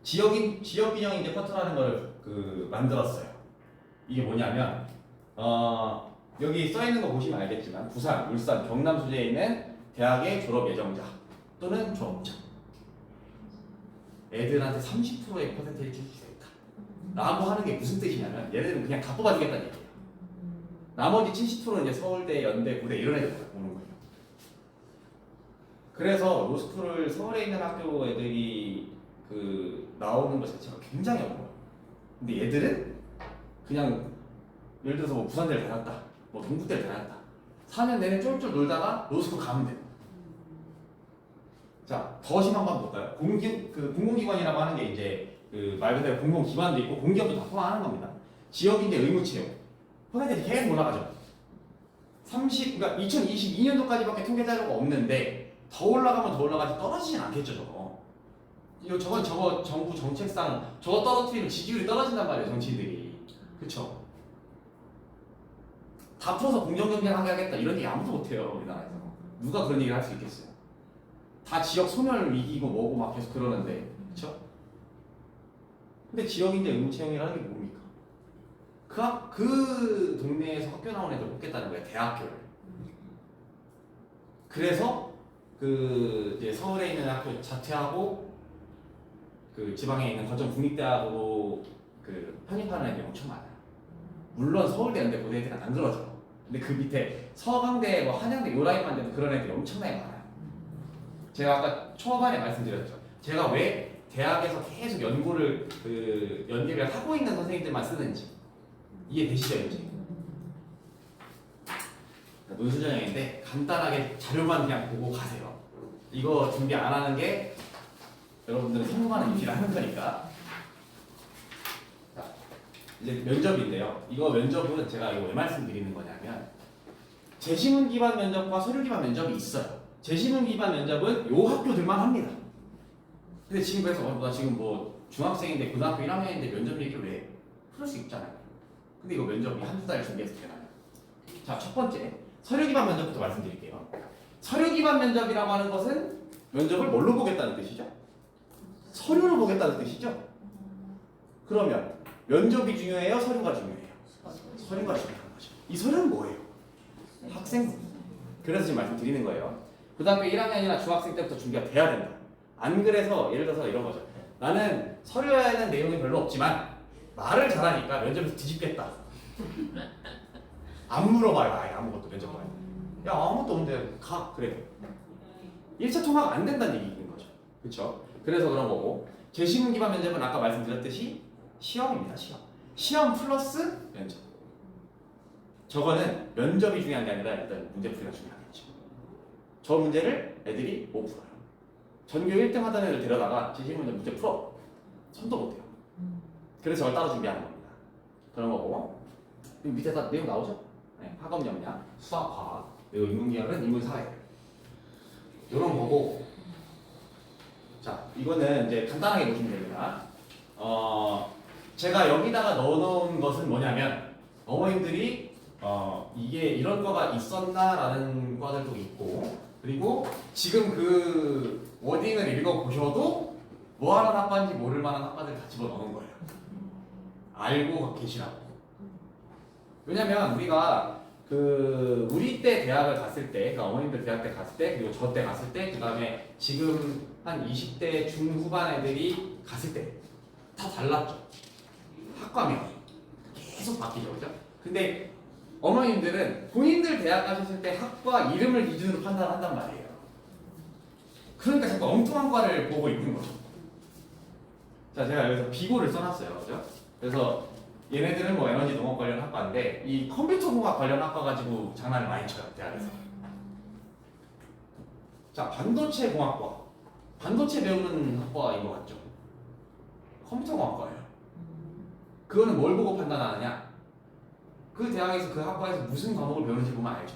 지역균형 인재 쿼터라는 걸 만들었어요. 이게 뭐냐면 여기 써 있는 거 보시면 알겠지만 부산, 울산, 경남 소재에 있는 대학의 졸업 예정자 또는 졸업자 애들한테 30%의 퍼센테이지 줄 수 있다 라고 하는 게 무슨 뜻이냐면 얘네들은 그냥 다 뽑아주겠다는 얘기예요. 나머지 70%는 이제 서울대, 연대, 고대 이런 애들 보는 거예요. 그래서 로스쿨을 서울에 있는 학교 애들이 나오는 것 자체가 굉장히 어려워요. 근데 얘들은 그냥 예를 들어서 뭐 부산대를 다녔다, 뭐 동국대를 다녔다, 4년 내내 쫄쫄 놀다가 로스쿨 가면 돼요. 자, 더 심한 거 한번 볼까요? 공공기관이라고 하는 게 이제 말 그대로 공공기관도 있고 공기업도 다 포함하는 겁니다. 지역인재 의무채용 퍼센테이지 계속 올라가죠. 그러니까 2022년도까지밖에 통계 자료가 없는데 더 올라가면 더 올라가지 떨어지진 않겠죠, 저거. 저거 정부 정책상 저거 떨어뜨리면 지지율이 떨어진단 말이에요, 정치인들이. 그쵸? 다 풀어서 공정경쟁하게 하겠다 이런 얘기 아무도 못해요, 우리나라에서. 누가 그런 얘기를 할 수 있겠어요? 다 지역 소멸 위기고 뭐고 막 계속 그러는데, 그쵸? 근데 지역인재 의무채용이라는 게 뭡니까? 그 동네에서 학교 나온 애들 뽑겠다는 거예요, 대학교를. 그래서 이제 서울에 있는 학교 자퇴하고 지방에 있는 거점 국립대학으로 편입하는 애들이 엄청 많아요. 물론 서울대, 연대, 고대 애들은 안 그러죠. 근데 그 밑에 서강대, 뭐 한양대 요 라인만 돼도 그런 애들이 엄청나게 많아요. 제가 아까 초반에 말씀드렸죠. 제가 왜 대학에서 계속 연구를 연계를 하고 있는 선생님들만 쓰는지 이해되시죠, 이제? 논술전형인데 간단하게 자료만 그냥 보고 가세요. 이거 준비 안 하는 게 여러분들은 성공하는 입시를 하는 거니까. 자, 이제 면접인데요. 이거 면접은 제가 이거 왜 말씀드리는 거냐면 제시문 기반 면접과 서류 기반 면접이 있어요. 제시문 기반 면접은 요 학교들만 합니다. 근데 지금 그래서 나 지금 뭐 중학생인데 고등학교 1학년인데 면접 얘기를 왜 해? 그럴 수 있잖아요. 근데 이거 면접이 한두 달 준비해서 되나요? 자, 첫 번째 서류 기반 면접부터 말씀드릴게요. 서류 기반 면접이라고 하는 것은 면접을 뭘로 보겠다는 뜻이죠? 서류로 보겠다는 뜻이죠? 그러면 면접이 중요해요? 서류가 중요해요? 서류가 중요한 거죠. 이 서류는 뭐예요? 학생. 그래서 지금 말씀드리는 거예요. 고등학교 1학년이나 중학생 때부터 준비가 돼야 된다. 안 그래서 예를 들어서 이런 거죠. 나는 서류에는 내용이 별로 없지만 말을 잘하니까 면접에서 뒤집겠다. 안 물어봐요. 아예 아무것도 면접 봐요. 야 아무것도 없는데 가. 그래. 1차 통과가 안 된다는 얘기인 거죠. 그렇죠? 그래서 그런 거고 제시문 기반 면접은 아까 말씀드렸듯이 시험입니다. 시험 플러스 면접. 저거는 면접이 중요한 게 아니라 일단 문제풀이가 중요하겠죠. 저 문제를 애들이 못 풀어요. 전교 1등 하던 애를 데려다가 제시문 문제 풀어. 손도 못 대요. 그래서 저걸 따로 준비하는 겁니다. 그런 거고 밑에 다 내용 나오죠? 네, 학업 역량, 수학, 과학, 그리고 인문계열은 인문사회 이런 거고. 자, 이거는 이제 간단하게 보시면 됩니다. 제가 여기다가 넣어놓은 것은 뭐냐면 어머님들이 이게 이런 거가 있었나라는 과들도 있고 그리고 지금 그 워딩을 읽어보셔도 뭐하는 학과인지 모를 만한 학과들 다 집어넣은 거예요. 알고 계시라고. 왜냐면 우리가 그 우리 때 대학을 갔을 때, 그러니까 어머님들 대학 때 갔을 때, 그리고 저 때 갔을 때, 그 다음에 지금 한 20대 중후반 애들이 갔을 때 다 달랐죠. 학과명 계속 바뀌죠, 그죠? 근데 어머님들은 본인들 대학 가셨을 때 학과 이름을 기준으로 판단한단 말이에요. 그러니까 자꾸 엉뚱한 과를 보고 있는 거죠. 자, 제가 여기서 비고를 써놨어요, 그죠? 그래서 얘네들은 뭐 에너지 농업 관련 학과인데 이 컴퓨터 공학 관련 학과 가지고 장난을 많이 쳐요, 대학에서. 자, 반도체 공학과. 반도체 배우는 학과인 것 같죠? 컴퓨터 공학과예요. 그거는 뭘 보고 판단하느냐? 그 대학에서 그 학과에서 무슨 과목을 배우는지 보면 알죠.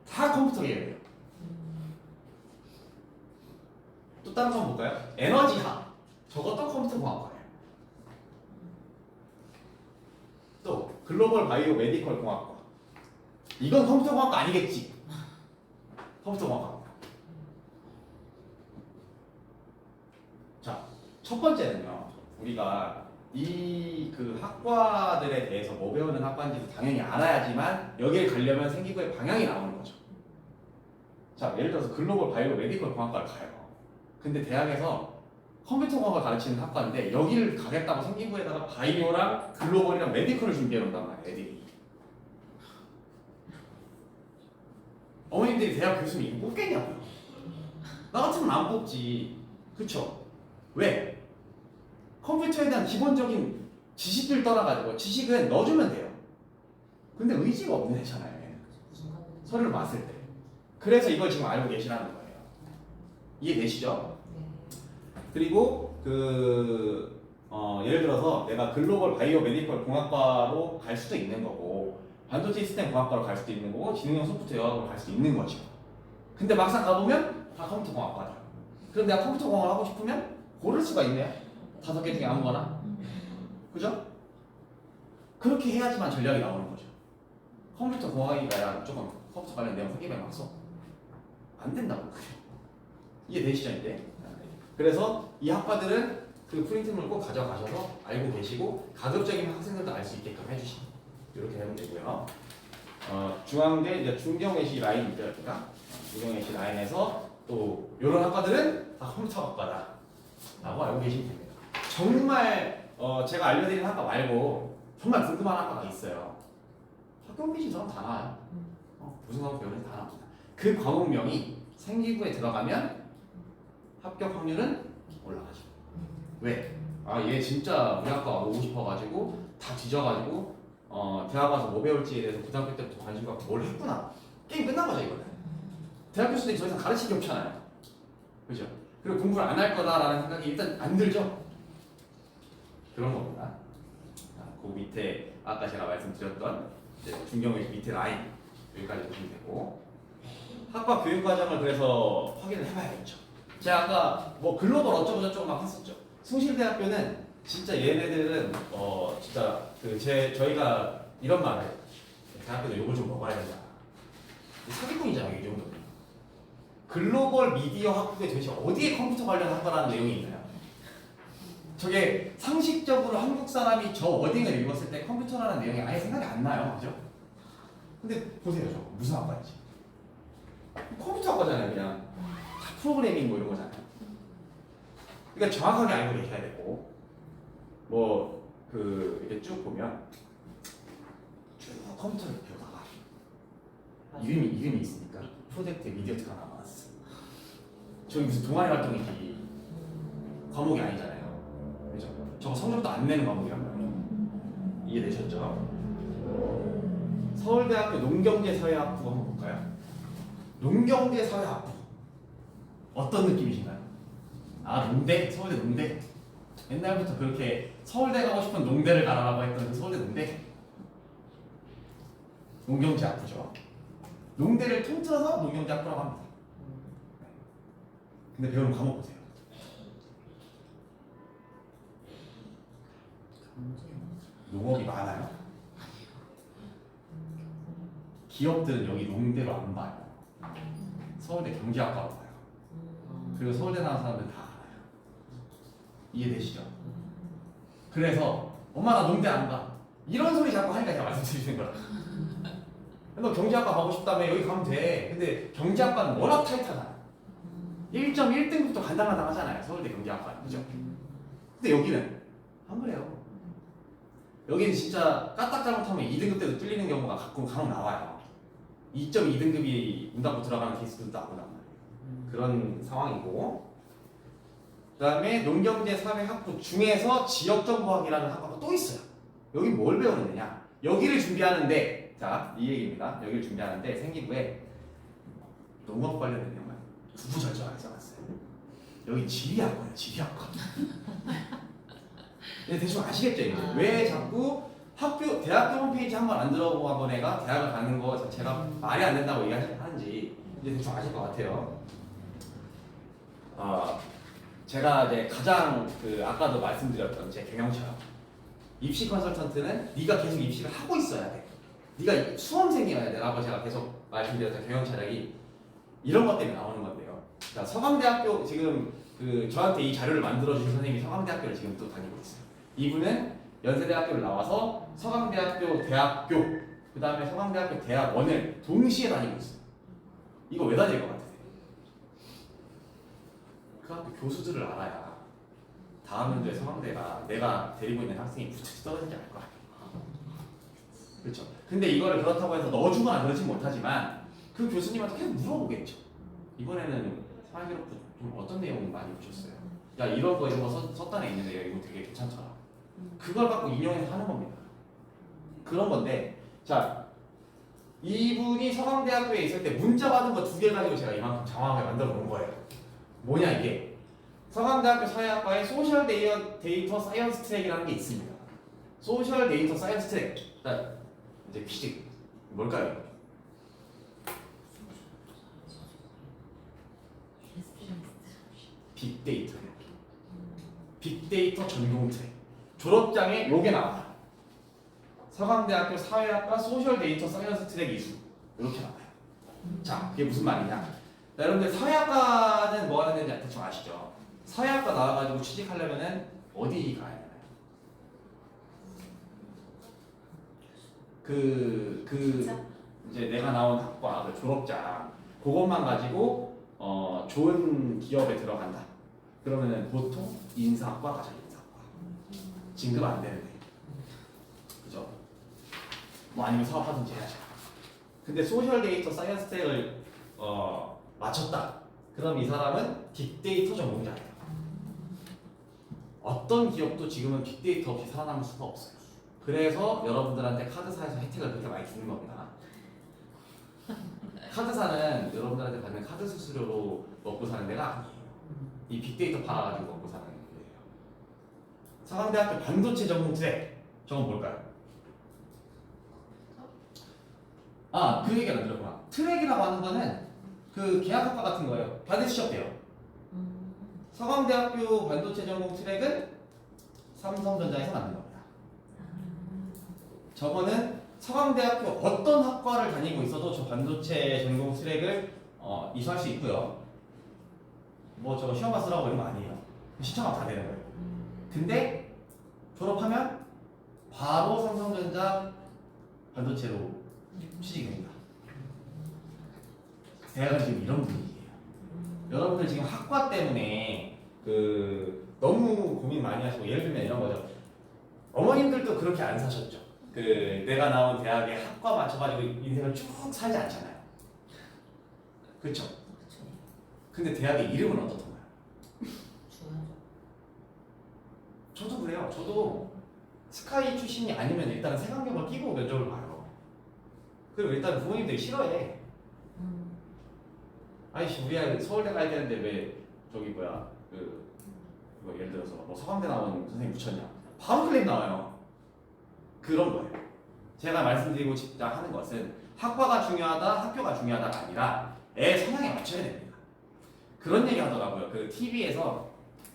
다 컴퓨터 계열이에요. 또 다른 거 한번 볼까요? 에너지학. 저것도 컴퓨터 공학과예요. 또 글로벌 바이오 메디컬 공학과. 이건 컴퓨터 공학과 아니겠지? 컴퓨터 공학과. 자, 첫 번째는요. 우리가 이 그 학과들에 대해서 뭐 배우는 학과인지도 당연히 알아야지만 여기를 가려면 생기부의 방향이 나오는 거죠. 자, 예를 들어서 글로벌 바이오 메디컬 공학과를 가요. 근데 대학에서 컴퓨터 공학을 가르치는 학과인데 여기를 가겠다고 생기부에다가 바이오랑 글로벌이랑 메디컬을 준비해 놓는단 말이에요, 애들이. 어머님들이 대학 교수님 이거 뽑겠냐고요. 나 같으면 안 뽑지. 그쵸? 왜? 컴퓨터에 대한 기본적인 지식들 떠나가지고 지식은 넣어주면 돼요. 근데 의지가 없는 애잖아요. 서류를 봤을 때. 그래서 이걸 지금 알고 계시라는 거예요. 이해되시죠? 그리고 예를 들어서 내가 글로벌 바이오 메디컬 공학과로 갈 수도 있는 거고 반도체 시스템 공학과로 갈 수도 있는 거고 지능형 소프트웨어로 갈 수도 있는 거죠. 근데 막상 가보면 다 컴퓨터 공학과다. 그럼 내가 컴퓨터 공학을 하고 싶으면 고를 수가 있네요. 5개 중에 아무거나. 그죠? 그렇게 해야지만 전략이 나오는 거죠. 컴퓨터 공학이가 조금 컴퓨터 관련 내용 생기면 막 써. 안 된다고. 이해되시죠 이제? 그래서 이 학과들은 그 프린트물을 꼭 가져가셔서 알고 계시고 가급적이면 학생들도 알 수 있게끔 해주시고 이렇게 하면 되고요. 중앙대 이제 중경외시 라인 있죠, 여기가. 중경외시 라인에서 또 이런 학과들은 다 컴퓨터 학과다 라고 알고 계시면 됩니다. 정말 제가 알려드린 학과 말고 정말 궁금한 학과가 있어요. 학교 계신 사람 다 나와요. 무슨 과목 배우는지 다 나옵니다. 그 과목명이 생기부에 들어가면 합격 확률은 올라가죠. 왜? 얘 진짜 우리 학과 오고 싶어가지고 다 뒤져가지고 대학 와서 뭐 배울지에 대해서 고등학교 때부터 관심 갖고 뭘 했구나. 게임 끝난 거죠 이거는. 대학교 수준이 더 이상 가르칠 게 없잖아요. 그죠? 그리고 공부를 안 할 거다라는 생각이 일단 안 들죠. 그런 겁니다. 자, 그 밑에 아까 제가 말씀드렸던 이제 중경의 밑에 라인 여기까지 보시면 되고 학과 교육과정을 그래서 확인을 해봐야겠죠. 제가 아까 뭐 글로벌 어쩌고 저쩌고 막 했었죠. 숭실대학교는 진짜 얘네들은 진짜 저희가 이런 말을 해요. 대학교도 요거 좀 먹어야 된다. 사기꾼이잖아요 이 정도면. 글로벌 미디어 학부에 도대체 어디에 컴퓨터 관련 학과라는 내용이 있나요? 저게 상식적으로 한국 사람이 저 워딩을 읽었을 때 컴퓨터라는 내용이 아예 생각이 안 나요, 그죠? 근데 보세요, 저 무슨 학과인지. 컴퓨터 학과잖아요, 그냥 프로그래밍 뭐 이런 거잖아요. 그러니까 정확하게 알고 계셔야 되고, 뭐 이렇게 쭉 보면 쭉 컴퓨터를 배우다가 이름이 있으니까 프로젝트 미디어트가 나왔어. 저기 무슨 동아리 활동이지 과목이 아니잖아요. 그죠? 저거 성적도 안 내는 과목이란 말이에요. 이해되셨죠? 서울대학교 농경제사회학부 한번 볼까요? 농경제사회학부 어떤 느낌이신가요? 아 농대? 서울대 농대? 옛날부터 그렇게 서울대 가고 싶은 농대를 가라라고 했던 그 서울대 농대? 농경제학부죠. 농대를 통틀어서 농경제학부라고 합니다. 근데 배우는 과목 보세요. 농업이 많아요. 기업들은 여기 농대로 안 봐요. 서울대 경제학과로 봐요. 그리고 서울대 나온 사람들은 다 알아요. 이해되시죠? 그래서 엄마 나 농대 안 가. 이런 소리 자꾸 하니까 제가 말씀드리는 거라. 너 경제학과 가고 싶다며 여기 가면 돼. 근데 경제학과는 워낙 타이트하잖아. 1.1등급도 간당간당 하잖아요. 서울대 경제학과. 그죠? 근데 여기는 안 그래요. 여기는 진짜 까딱 잘못하면 2등급 때도 뚫리는 경우가 간혹 나와요. 2.2등급이 문 닫고 들어가는 케이스들도 나오단 말이에요. 그런 상황이고, 그 다음에 농경제사회학부 중에서 지역정보학이라는 학과가 또 있어요. 여기 뭘 배우느냐? 여기를 준비하는데, 자, 이 얘기입니다. 여기를 준비하는데 생기부에 농업 관련된 내용만 구구절절하게 써놨어요. 여기 지리학과예요, 지리학과. 네, 대충 아시겠죠? 이제 왜 자꾸 대학교 홈페이지 한번 안 들어본 애가 대학을 가는 거 자체가 말이 안 된다고 얘기하는지 이제 대충 아실 것 같아요. 제가 이제 가장 아까도 말씀드렸던 제 경영처럼 입시 컨설턴트는 네가 계속 입시를 하고 있어야 돼. 네가 수험생이어야 돼라고 제가 계속 말씀드렸던 경영철학이 이런 것 때문에 나오는 건데요. 자, 서강대학교 지금 저한테 이 자료를 만들어 주신 선생님이 서강대학교를 지금 또 다니고 있어요. 이분은 연세대학교를 나와서 서강대학교 대학교 그 다음에 서강대학교 대학원을 동시에 다니고 있어요. 이거 왜 다닐 것 같으세요? 그 학교 교수들을 알아야 다음 연도에 서강대가 내가 데리고 있는 학생이 붙여서 떨어진지 알 거 아니에요. 그렇죠. 근데 이거를 그렇다고 해서 넣어주거나 그러진 못하지만 그 교수님한테 계속 물어보겠죠. 이번에는 사회기록부 좀 어떤 내용 많이 보셨어요? 야 이런 거 썼다네 있는데 이거 되게 괜찮더라. 그걸 갖고 인용해서 하는 겁니다. 그런 건데, 자 이분이 서강대학교에 있을 때 문자 받은 거 2개 가지고 제가 이만큼 장황하게 만들어 놓은 거예요. 뭐냐 이게? 서강대학교 사회학과에 소셜 데이터 사이언스 트랙이라는 게 있습니다. 소셜 데이터 사이언스 트랙. 자, 이제 퀴즈 뭘까요? 빅데이터. 빅데이터 전공 트랙. 졸업장에 요게 나와요. 서강대학교 사회학과 소셜 데이터 사이언스 트랙 이수. 이렇게 나와요. 자, 그게 무슨 말이냐? 자, 여러분들 사회학과는 뭐 하는 데인지 대충 아시죠? 사회학과 나와가지고 취직하려면은 어디 가야 되나요? 이제 내가 나온 학과 졸업장 그것만 가지고 좋은 기업에 들어간다. 그러면은 보통 인사학과 가자. 인사학과 진급 안 되는데, 그죠? 뭐 아니면 사업하든지 해야죠. 근데 소셜 데이터 사이언스 트랙을 맞췄다. 그럼 이 사람은 빅데이터 전공자예요. 어떤 기업도 지금은 빅데이터 없이 살아남을 수가 없어요. 그래서 여러분들한테 카드사에서 혜택을 그렇게 많이 주는 겁니다. 카드사는 여러분들한테 받는 카드 수수료로 먹고 사는 데가 아니에요. 이 빅데이터 팔아가지고 먹고 사는 데예요. 서강대학교 반도체 전공 트랙. 저건 뭘까요? 아, 그 얘기를 안 들었구나. 트랙이라고 하는 거는 그 계약학과 같은 거예요. 받으셨대요. 서강대학교 반도체 전공 트랙은 삼성전자에서 만든 겁니다. 저거는 서강대학교 어떤 학과를 다니고 있어도 저 반도체 전공 트랙을 이수할 수 있고요. 뭐 저거 시험만 쓰라고 이런 거 아니에요. 신청하면 다 되는 거예요. 근데 졸업하면 바로 삼성전자 반도체로 취직이 됩니다. 대학은 지금 이런 분위기예요. 여러분들 지금 학과 때문에 너무 고민 많이 하시고, 예를 들면 이런 거죠. 어머님들도 그렇게 안 사셨죠. 내가 나온 대학에 학과 맞춰가지고 인생을 쭉 살지 않잖아요. 그렇죠? 그쵸. 근데 대학의 이름은 어떻던가요? 중요하죠. 저도 그래요. 저도 스카이 출신이 아니면 일단 세강경을 끼고 면접을 봐요. 그리고 일단 부모님들이 싫어해. 아이씨, 우리 아이 서울대 가야 되는데 왜 저기 뭐 예를 들어서 뭐 서강대 나온 선생님 붙였냐? 바로 클레임 나와요. 그런 거예요. 제가 말씀드리고 싶다 하는 것은 학과가 중요하다, 학교가 중요하다가 아니라 애 성향에 맞춰야 됩니다. 그런 얘기 하더라고요. TV에서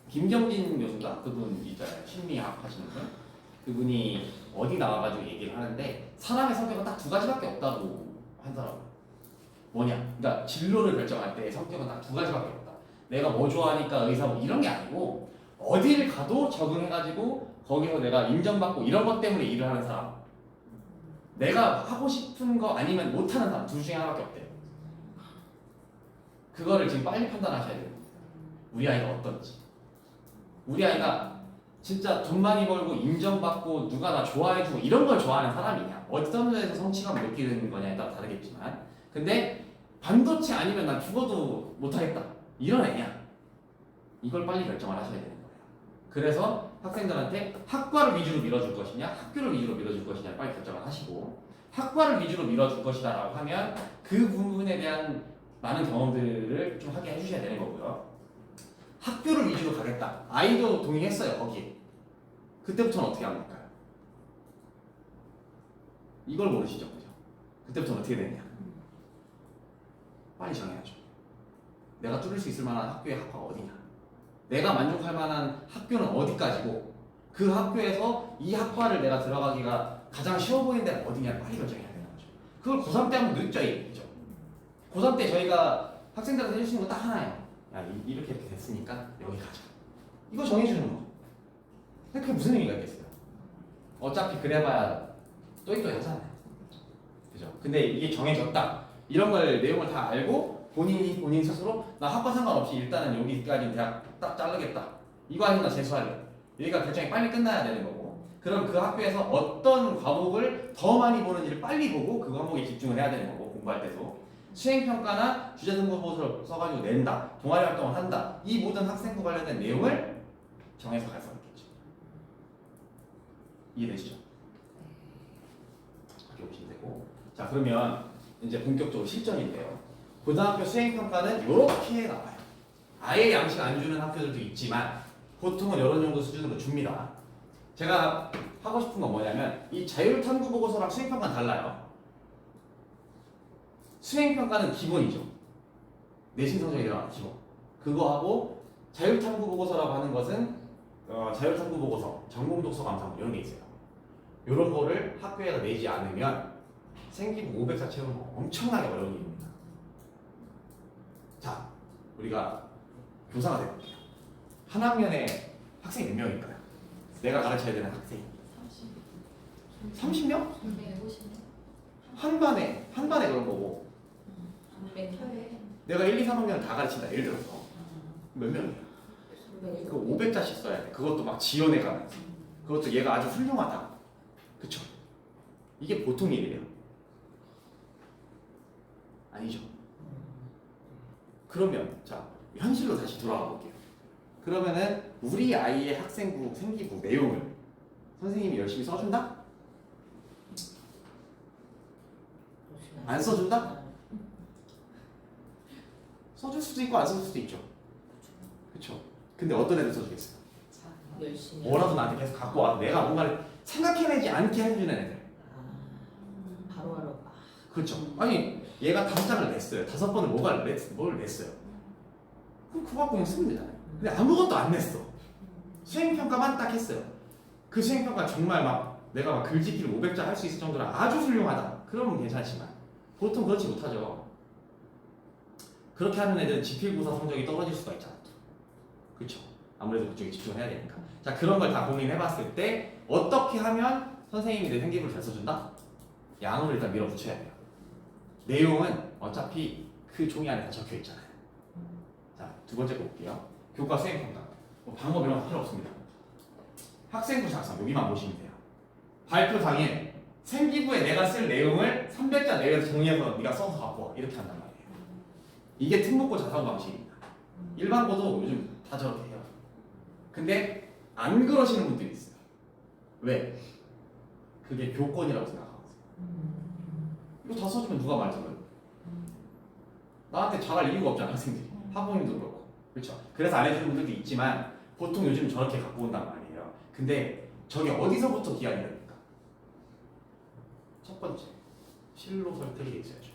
김경진 교수가 그분 있잖아요. 심리학 하시는 분. 그분이 어디 나와가지고 얘기를 하는데 사람의 성격은 딱 두 가지밖에 없다고 하더라고요. 뭐냐? 그러니까 진로를 결정할 때 성격은 딱 두 가지밖에 없다. 내가 뭐 좋아하니까 의사 뭐 이런 게 아니고 어디를 가도 적응해가지고 거기서 내가 인정받고 이런 것 때문에 일을 하는 사람. 내가 하고 싶은 거 아니면 못하는 사람 둘 중에 하나밖에 없대요. 그거를 지금 빨리 판단하셔야 돼요. 우리 아이가 어떤지. 우리 아이가 진짜 돈 많이 벌고 인정받고 누가 나 좋아해주고 이런 걸 좋아하는 사람이냐, 어떤 면에서 성취감을 느끼는 거냐에 따라 다르겠지만, 근데 반도체 아니면 난 죽어도 못하겠다 이런 애냐, 이걸 빨리 결정을 하셔야 되는 거예요. 그래서 학생들한테 학과를 위주로 밀어줄 것이냐 학교를 위주로 밀어줄 것이냐 빨리 결정을 하시고, 학과를 위주로 밀어줄 것이다 라고 하면 그 부분에 대한 많은 경험들을 좀 하게 해주셔야 되는 거고요. 학교를 위주로 가겠다, 아이도 동의했어요. 거기에 그때부터는 어떻게 하면 될까요? 이걸 모르시죠, 그죠? 그때부터는 어떻게 되느냐, 빨리 정해야죠. 내가 뚫을 수 있을 만한 학교의 학과가 어디냐, 내가 만족할 만한 학교는 어디까지고, 그 학교에서 이 학과를 내가 들어가기가 가장 쉬워 보이는 데가 어디냐를 빨리 결정해야 되는 거죠. 그걸 고3 때 하면 늦죠, 이죠. 고3 때 저희가 학생들한테 해줄 수 있는 거 딱 하나예요. 야, 이렇게 됐으니까 여기 가자. 이거 정해주는 거. 근데 그게 무슨 의미가 있겠어요? 어차피 그래봐야 또이또이 하잖아요. 그죠? 근데 이게 정해졌다, 이런 걸 내용을 다 알고 본인 스스로 나 학과 상관없이 일단은 여기까지 대학 딱 자르겠다, 이거 아니면 나 재수할래, 여기가 결정이 빨리 끝나야 되는 거고, 그럼 그 학교에서 어떤 과목을 더 많이 보는지를 빨리 보고 그 과목에 집중을 해야 되는 거고, 공부할 때도 수행평가나 주제등급보고서를 써가지고 낸다, 동아리 활동을 한다, 이 모든 학생부 관련된 내용을 정해서 갈 수가 있겠죠. 이해되시죠? 이렇게 보시면 되고, 자 그러면 이제 본격적으로 실전인데요. 고등학교 수행평가는 이렇게 나와요. 아예 양식 안 주는 학교들도 있지만 보통은 이런 정도 수준으로 줍니다. 제가 하고 싶은 건 뭐냐면 이 자율탐구보고서랑 수행평가는 달라요. 수행평가는 기본이죠. 내신 성적이 들어가는 기본. 그거하고 자율탐구보고서라고 하는 것은 자율탐구보고서, 전공독서 감상 이런 게 있어요. 이런 거를 학교에서 내지 않으면 생기부 500자 채우는 거 엄청나게 어려운 일입니다. 자, 우리가 교사가 돼볼게요. 한 학년에 학생이 몇 명일까요? 내가 가르쳐야 되는 학생이 30명? 350명? 한 반에 그런 거고, 300명? 내가 1, 2, 3학년 다 가르친다 예를 들어서 몇 명이야? 그 500자씩 써야 돼. 그것도 막 지원해 가면서. 그것도 얘가 아주 훌륭하다, 그쵸? 이게 보통 일이에요? 아니죠. 그러면 자 현실로 다시 돌아가 볼게요. 그러면은 우리 아이의 학생부 생기부 내용을 선생님이 열심히 써준다? 안 써준다? 써줄 수도 있고 안 써줄 수도 있죠. 그렇죠. 근데 어떤 애들 써주겠어요? 열심히. 뭐라도 나한테 계속 갖고 와. 내가 뭔가를 생각해내지 않게 해주는 애들. 바로바로. 그렇죠. 아니 얘가 5장을 냈어요. 5번을 뭘 냈어요. 그럼 그거 갖고 그냥 쓰면 되잖아요. 근데 아무것도 안 냈어. 수행평가만 딱 했어요. 그 수행평가 정말 막 내가 막 글짓기를 500자 할 수 있을 정도로 아주 훌륭하다. 그러면 괜찮지만 보통 그렇지 못하죠. 그렇게 하는 애들은 지필고사 성적이 떨어질 수가 있잖아. 그렇죠. 아무래도 그쪽에 집중을 해야 되니까. 자, 그런 걸 다 고민해봤을 때 어떻게 하면 선생님이 내 생기부를 잘 써준다? 양으로 일단 밀어붙여야 돼요. 내용은 어차피 그 종이 안에 다 적혀 있잖아요. 자, 두 번째 거 볼게요. 교과 수행평가. 뭐 방법 이런 거 필요 없습니다. 학생부 작성 여기만 보시면 돼요. 발표 당일 생기부에 내가 쓸 내용을 300자 내외에서 정리해서 네가 써서 갖고 와. 이렇게 한단 말이에요. 이게 특목고 자사고 방식입니다. 일반고도 요즘 다 저렇게 해요. 근데 안 그러시는 분들이 있어요. 왜? 그게 교권이라고 생각하거든요. 이거 다 써주면 누가 말 들어요? 나한테 잘할 이유가 없잖아, 학생들이. 학부모님도 그렇고. 그렇죠? 그래서 안 해주는 분들도 있지만 보통 요즘 저렇게 갖고 온단 말이에요. 근데 저게 어디서부터 기한이 됩니까? 첫 번째, 실로 설득이 있어야죠.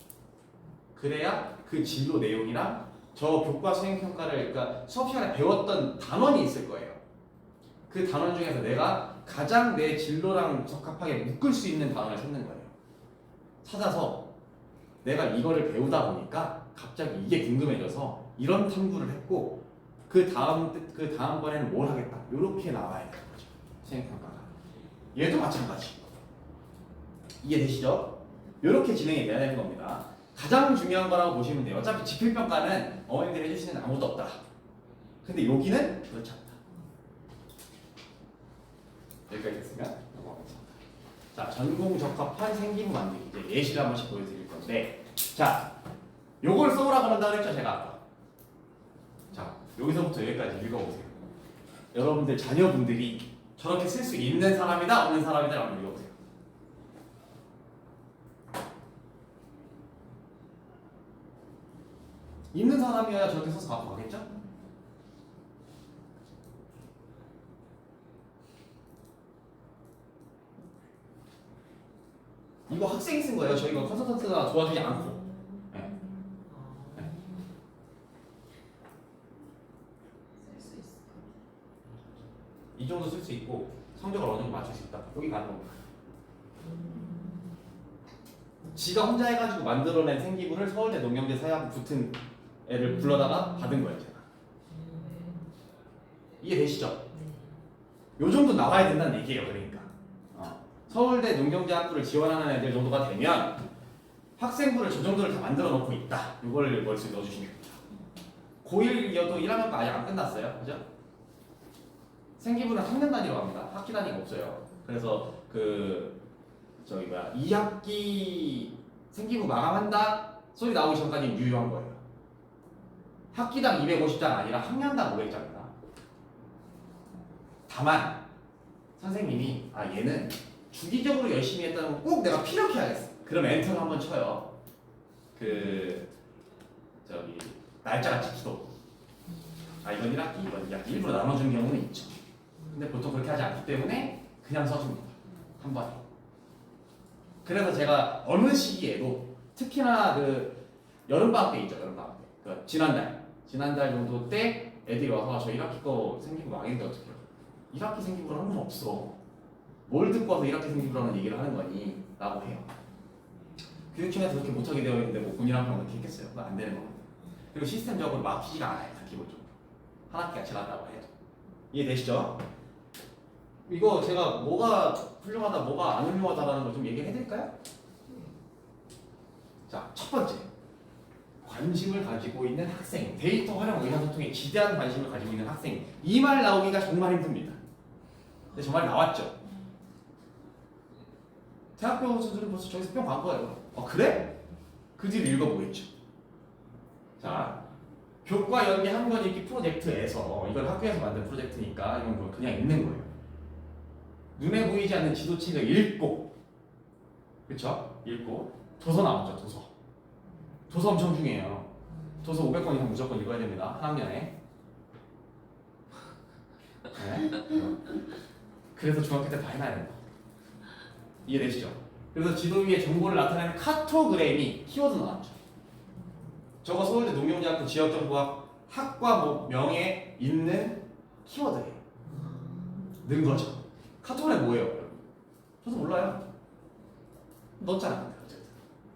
그래야 그 진로 내용이랑 저 교과 수행평가를 그러니까 수업 시간에 배웠던 단원이 있을 거예요. 그 단원 중에서 내가 가장 내 진로랑 적합하게 묶을 수 있는 단원을 찾는 거예요. 찾아서 내가 이거를 배우다 보니까 갑자기 이게 궁금해져서 이런 탐구를 했고 그 다음번에는 뭘 하겠다. 이렇게 나와야 되는 거죠. 수행평가가. 얘도 마찬가지. 이해되시죠? 이렇게 진행이 돼야 되는 겁니다. 가장 중요한 거라고 보시면 돼요. 어차피 지필평가는 어머님들이 해주시는 아무도 없다. 근데 여기는 그렇지 않다. 여기까지 됐으면 넘어가겠습니다. 자, 전공 적합한 생기부 만들기. 이제 예시를 한 번씩 보여드릴 건데, 자, 요걸 써오라 그런다 그랬죠, 제가 아까. 자, 여기서부터 여기까지 읽어보세요. 여러분들 자녀분들이 저렇게 쓸 수 있는 사람이다, 없는 사람이다, 한번 읽어보세요. 있는 사람이어야 저렇게 써서 갖고 가겠죠? 이거 학생이 쓴 거예요. 저희가 컨설턴트가 도와주지 않고. 네. 네. 쓸수 있을 것 이 정도 쓸 수 있고 성적을 어느 정도 맞출 수 있다. 여기 가는 겁니다. 지가 혼자 해가지고 만들어낸 생기부를 서울대 농경대 사회학부 붙은 애를 불러다가 받은 거예요, 제가. 이해되시죠? 요 정도 나와야 된다는 얘기예요, 그러니까. 서울대 농경대학부를 지원하는 애들 정도가 되면 학생부를 저 정도를 다 만들어 놓고 있다. 이걸 머릿속에 넣어주시면 됩니다. 고1이어도 1학년과 아직 안 끝났어요, 그죠? 생기부는 학년 단위로 갑니다. 학기 단위가 없어요. 그래서 2학기 생기부 마감한다 소리 나오기 전까지는 유효한 거예요. 학기당 250장 아니라 학년당 500장입니다. 다만 선생님이 얘는 주기적으로 열심히 했다는 건 꼭 내가 필요케 하겠어. 그럼 엔터를 한번 쳐요. 날짜가 찍히도 이건 1학기, 이건 2학기 일부러 나눠주는 경우는 있죠. 근데 보통 그렇게 하지 않기 때문에 그냥 써줍니다. 한 번에. 그래서 제가 어느 시기에도 특히나 여름방학 때 있죠. 여름방학 때. 지난달 정도 때 애들이 와서 저 1학기 거 생기부 망했는데 어떻게 해요? 1학기 생기부를 하는 건 없어. 뭘 듣고 와서 1학기 생기부라는 얘기를 하는 거니? 라고 해요. 교육청에서 그렇게 못하게 되어 있는데 뭐 본인한 명 어떻게 했겠어요? 그거 안 되는 겁니다. 그리고 시스템적으로 막히지가 않아요. 기본적으로. 한 학기가 지났다고 해도. 이해되시죠? 이거 제가 뭐가 훌륭하다, 뭐가 안 훌륭하다라는 걸 좀 얘기해 드릴까요? 자, 첫 번째. 관심을 가지고 있는 학생. 데이터 활용 의사소통에 지대한 관심을 가지고 있는 학생. 이 말 나오기가 정말 힘듭니다. 근데 정말 나왔죠. 대학교 선수들은 벌써 저기서 뿅 간 거예요. 그래? 그 뒤를 읽어보겠죠. 자, 교과 연계 한 권 읽기 프로젝트에서 이걸 학교에서 만든 프로젝트니까 이건 그냥 읽는 거예요. 눈에 보이지 않는 지도책을 읽고, 그렇죠? 읽고 도서 나왔죠. 도서 엄청 중요해요. 도서 500권 이상 무조건 읽어야 됩니다. 한 학년에. 네? 그래서 중학교 때 다 해놔야 된다. 이해되시죠? 그래서 지도 위에 정보를 나타내는 카토그램이 키워드 나왔죠. 저거 서울대 농경대학교 지역정보학 학과 뭐 명에 있는 키워드예요. 는 거죠. 카토그램 뭐예요? 저도 몰라요. 넣었잖아. 어쨌든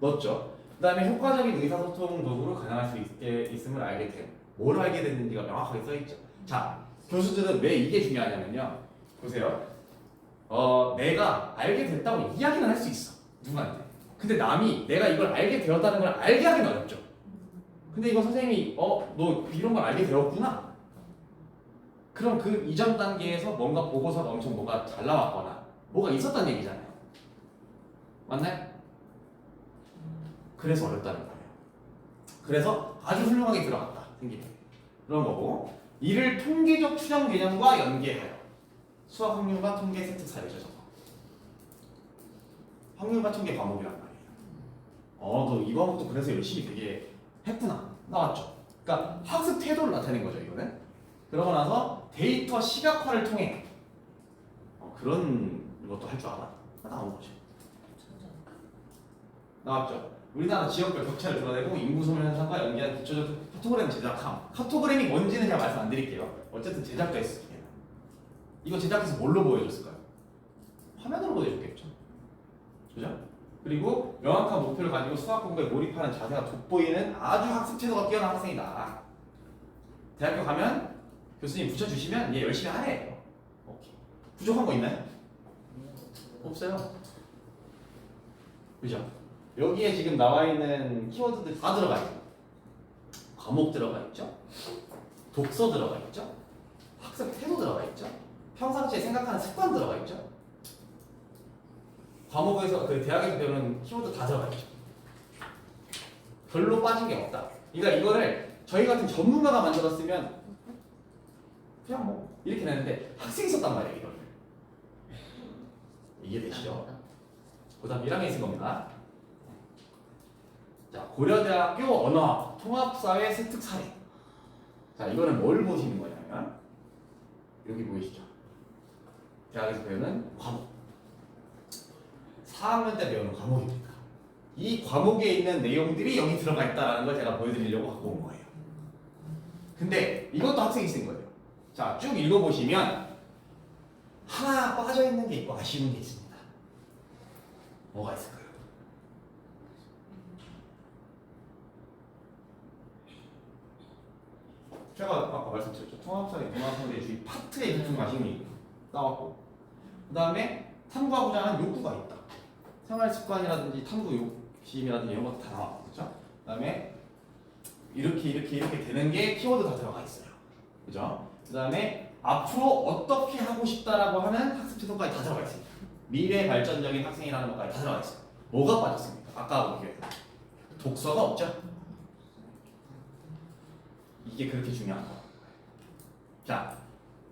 넣었죠. 그 다음에 효과적인 의사소통 도구로 가능할 수 있음을 알게 됨. 뭘 알게 됐는지가 명확하게 써있죠. 자, 교수들은 왜 이게 중요하냐면요. 보세요. 내가 알게 됐다고 이야기는 할 수 있어. 누구한테. 근데 남이 내가 이걸 알게 되었다는 걸 알게 하기는 어렵죠. 근데 이거 선생님이 너 이런 걸 알게 되었구나. 그럼 그 이전 단계에서 뭔가 보고서가 엄청 뭐가 잘 나왔거나 뭐가 있었다는 얘기잖아요. 맞나요? 그래서 어렵다는 거예요. 그래서 아주 훌륭하게 들어갔다. 생기네. 그런 거고 이를 통계적 추정 개념과 연계하여 수학 확률과 통계 세트 사례죠. 저거. 확률과 통계 과목이란 말이에요. 너 이거 과목도 그래서 열심히 되게 했구나. 나왔죠. 그러니까 학습 태도를 나타낸 거죠. 이거는. 그러고 나서 데이터 시각화를 통해 그런 것도 할 줄 알아? 나온 거죠. 나왔죠. 우리나라 지역별 격차를 드러내고 인구 소멸 현상과 연계한 구체적 카토그램 제작함. 카토그램이 뭔지는 제가 말씀 안 드릴게요. 어쨌든 제작도 했어요. 이거 제작해서 뭘로 보여줬을까요? 화면으로 보여줬겠죠. 그죠? 그리고 명확한 목표를 가지고 수학 공부에 몰입하는 자세가 돋보이는 아주 학습 태도가 뛰어난 학생이다. 대학교 가면 교수님 붙여주시면 얘 열심히 하래요. 오케이. 부족한 거 있나요? 없어요. 그죠? 여기에 지금 나와 있는 키워드들 다 들어가 있죠. 과목 들어가 있죠. 독서 들어가 있죠. 학습 태도 들어가 있죠. 평상시에 생각하는 습관 들어가 있죠. 과목에서 그 대학에서 배우는 키워드 다 들어가 있죠. 별로 빠진 게 없다. 그러니까 이거를 저희 같은 전문가가 만들었으면 그냥 뭐 이렇게 내는데 학생이 썼단 말이에요. 이걸. 이해되시죠? 그다음 1학년에 쓴 겁니다. 자, 고려대학교 언어학 통합사회 습득 사례. 자, 이거는 뭘 보시는 거냐면 여기 보이시죠? 대학에서 배우는 과목. 4학년 때 배우는 과목입니다. 이 과목에 있는 내용들이 여기 들어가 있다는 걸 제가 보여드리려고 갖고 온 거예요. 근데 이것도 학생이 쓴 거예요. 자, 쭉 읽어보시면 하나 빠져있는 게 있고 아쉬운 게 있습니다. 뭐가 있을까요? 제가 아까 말씀드렸죠. 통합사회, 문화사회 주의 파트에 집중 관심이 나왔고 그 다음에 탐구하고자 하는 욕구가 있다. 생활습관이라든지 탐구 욕심이라든지 이런 것도 다 나왔고 그렇죠? 그 다음에 이렇게 되는 게 키워드 다 들어가 있어요. 그죠? 그 다음에 앞으로 어떻게 하고 싶다라고 하는 학습 태도까지 다 들어가 있습니다. 미래 발전적인 학생이라는 것까지 다 들어가 있어요. 뭐가 빠졌습니까? 아까 보기에 독서가 없죠? 이게 그렇게 중요한 거. 자,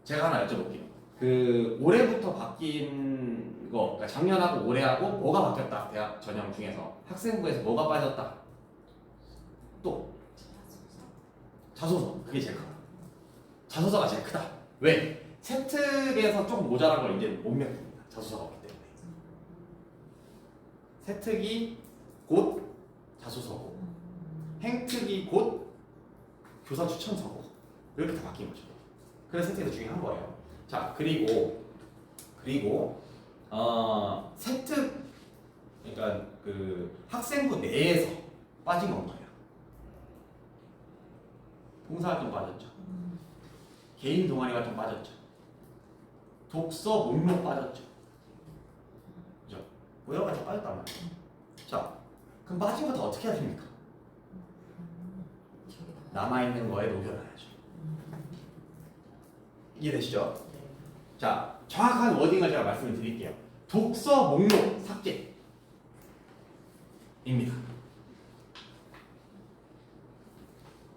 제가 하나 여쭤볼게요. 그 올해부터 바뀐 거, 그러니까 작년하고 올해하고 뭐가 바뀌었다? 대학 전형 중에서 학생부에서 뭐가 빠졌다? 또 자소서. 그게 제일 크다. 자소서가 제일 크다. 왜? 세특에서 조금 모자란 걸 이제 못 메웁니다. 자소서가 없기 때문에. 세특이 곧 자소서고, 행특이 곧 교사 추천서고 이렇게 다 바뀐 거죠. 그래서 세특이 더 중요한 거예요. 자, 그리고 세특 그러니까 그 학생부 내에서 빠진 건 뭐예요? 봉사활동 빠졌죠. 개인 동아리 활동 빠졌죠. 독서 목록 빠졌죠. 그죠? 뭐 여러 가지 빠졌단 말이에요. 자, 그럼 빠진 거 다 어떻게 하십니까? 남아있는 거에 녹여놔야죠. 이해되시죠? 자, 정확한 워딩을 제가 말씀을 드릴게요. 독서 목록 삭제입니다.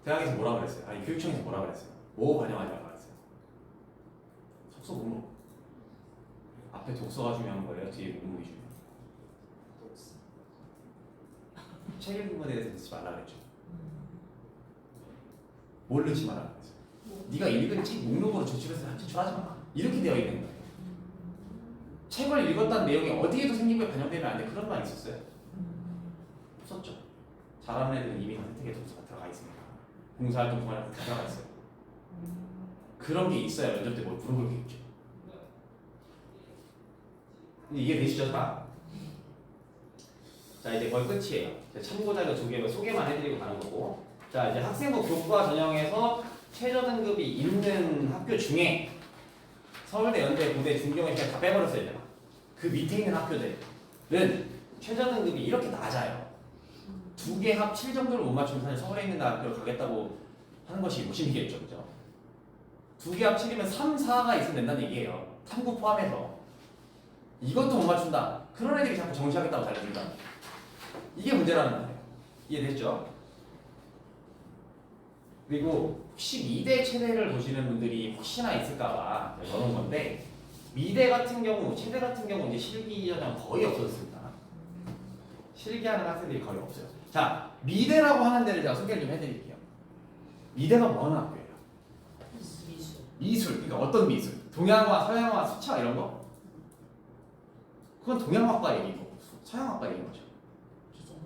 대학에서 뭐라 그랬어요? 아니 교육청에서 뭐라 그랬어요? 뭐 반영하냐고 그랬어요? 독서 목록. 앞에 독서가 중요한 거예요? 뒤에 목록이 중요한 거예요? 책 읽는 거에 대해서 듣지 말라 그랬죠. 뭘 넣지 말라는 거죠. 네가 읽은 책 목록으로 제출해서 제출하지 마. 이렇게 되어 있는 거예요. 책을 읽었다는 내용이 어디에도 생기부에 반영되면 안 돼. 그런 말 있었어요? 없었죠. 잘하는 애들은 이미 선택의 점수가 들어가 있습니다. 봉사활동 동아리 다 들어가 있어요. 그런 게 있어야 면접 때 뭘 물어볼 게 있죠. 이게 되시죠, 다? 자, 이제 거의 끝이에요. 참고자료 두 개를 소개만 해드리고 가는 거고. 자, 이제 학생부 교과 전형에서 최저 등급이 있는 학교 중에 서울대, 연대, 고대, 중경에 그냥 다 빼버렸어요, 이제. 그 밑에 있는 학교들은 최저 등급이 이렇게 낮아요. 두 개 합 7 정도를 못 맞추면 사실 서울에 있는 학교를 가겠다고 하는 것이 욕심이겠죠, 그죠? 두 개 합 7이면 3, 4가 있으면 된다는 얘기예요. 탐구 포함해서. 이것도 못 맞춘다. 그런 애들이 자꾸 정시하겠다고 달려든다. 이게 문제라는 거예요. 이해됐죠? 그리고 혹시 미대 체대를 보시는 분들이 혹시나 있을까봐 넣은 건데, 미대 같은 경우, 체대 같은 경우 이제 실기 전형 거의 없어졌습니다. 실기하는 학생들이 거의 없어요. 자, 미대라고 하는 데를 제가 소개를 좀 해드릴게요. 미대가 뭐 하는 학교예요? 미술. 미술. 그러니까 어떤 미술? 동양화, 서양화, 수채화 이런 거? 그건 동양학과 얘기고 서양학과 얘기인 거죠. 디자인.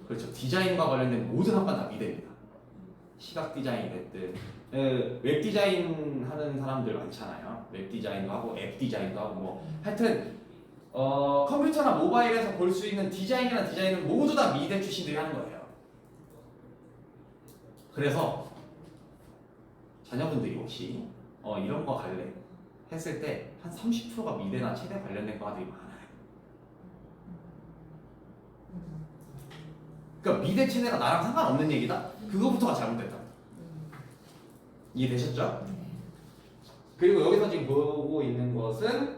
그렇죠. 디자인과 관련된 모든 학과는 다 미대입니다. 시각 디자인이 됐든 웹 디자인 하는 사람들 많잖아요. 웹 디자인도 하고 앱 디자인도 하고 뭐 하여튼 컴퓨터나 모바일에서 볼 수 있는 디자인이나 디자인은 모두 다 미대 출신들이 하는 거예요. 그래서 자녀분들이 혹시 이런 거 갈래 했을 때 한 30%가 미대나 체대 관련된 과들이 많아요. 그러니까 미대 체대가 나랑 상관없는 얘기다? 그거부터가 잘못됐다. 이해되셨죠? 그리고 여기서 지금 보고 있는 것은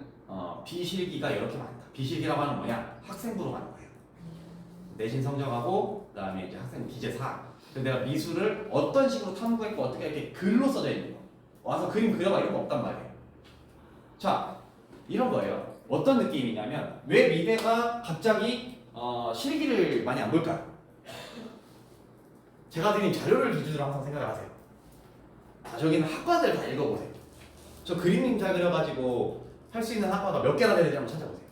비실기가 이렇게 많다. 비실기라고 하는 뭐냐? 학생부로 가는 거예요. 내신 성적하고 그다음에 이제 학생 기재 4. 근데 내가 미술을 어떤 식으로 탐구했고 어떻게 이렇게 글로 써져 있는 거. 와서 그림 그려봐 이런 거 없단 말이에요. 자, 이런 거예요. 어떤 느낌이냐면 왜 미대가 갑자기 실기를 많이 안 볼까요? 제가 드린 자료를 기준으로 항상 생각을 하세요. 저기는 학과들 다 읽어보세요. 저 그림 잘 그려가지고 할 수 있는 학과가 몇 개나 되는지 한번 찾아보세요.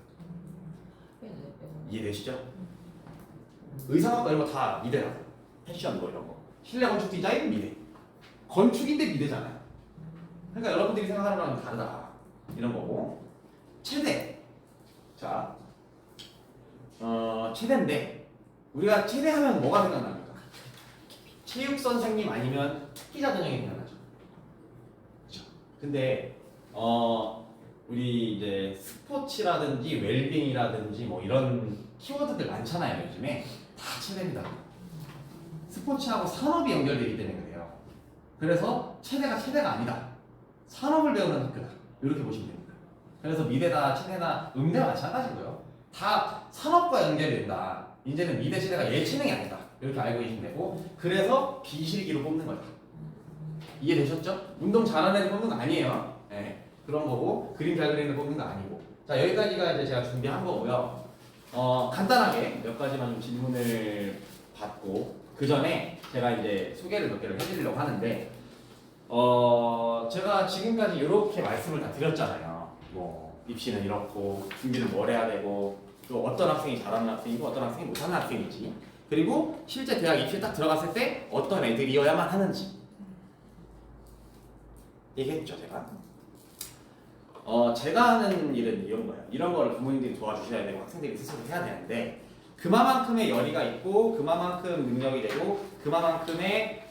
이해되시죠? 의상학과 이런 거 다 미대라. 패션 뭐 이런 거. 실내 건축 디자인 미대. 건축인데 미대잖아요. 그러니까 여러분들이 생각하는 거랑 다르다. 이런 거고. 체대. 자, 체대인데 우리가 체대하면 뭐가 생각납니까? 체육 선생님 아니면 특기자 전형이 생각나죠. 그렇죠. 근데 우리 이제 스포츠라든지 웰빙이라든지 뭐 이런 키워드들 많잖아요. 요즘에 다 체대입니다. 스포츠하고 산업이 연결되기 때문에 그래요. 그래서 체대가 아니다. 산업을 배우는 학교다. 이렇게 보시면 됩니다. 그래서 미대나 체대나 음대와 마찬가지고요. 다 산업과 연결된다. 이제는 미대 체대가 예체능이 아니다. 이렇게 알고 계시면 되고, 그래서 비실기로 뽑는 거다. 이해되셨죠? 운동 잘하는 애들 뽑는 거 아니에요. 네, 그런 거고, 그림 잘 그리는 애 뽑는 거 아니고. 자, 여기까지가 이제 제가 준비한 거고요. 간단하게 몇 가지만 좀 질문을 받고, 그 전에 제가 이제 소개를 몇 개를 해드리려고 하는데, 제가 지금까지 이렇게 말씀을 다 드렸잖아요. 뭐, 입시는 이렇고, 준비는 뭘 해야 되고, 또 어떤 학생이 잘하는 학생이고, 어떤 학생이 못하는 학생이지. 그리고 실제 대학 입시에 딱 들어갔을 때 어떤 애들이어야만 하는지. 얘기했죠, 제가. 제가 하는 일은 이런 거예요. 이런 거를 부모님들이 도와주셔야 되고, 학생들이 스스로 해야 되는데, 그만큼의 열의가 있고, 그만큼 능력이 되고, 그만큼의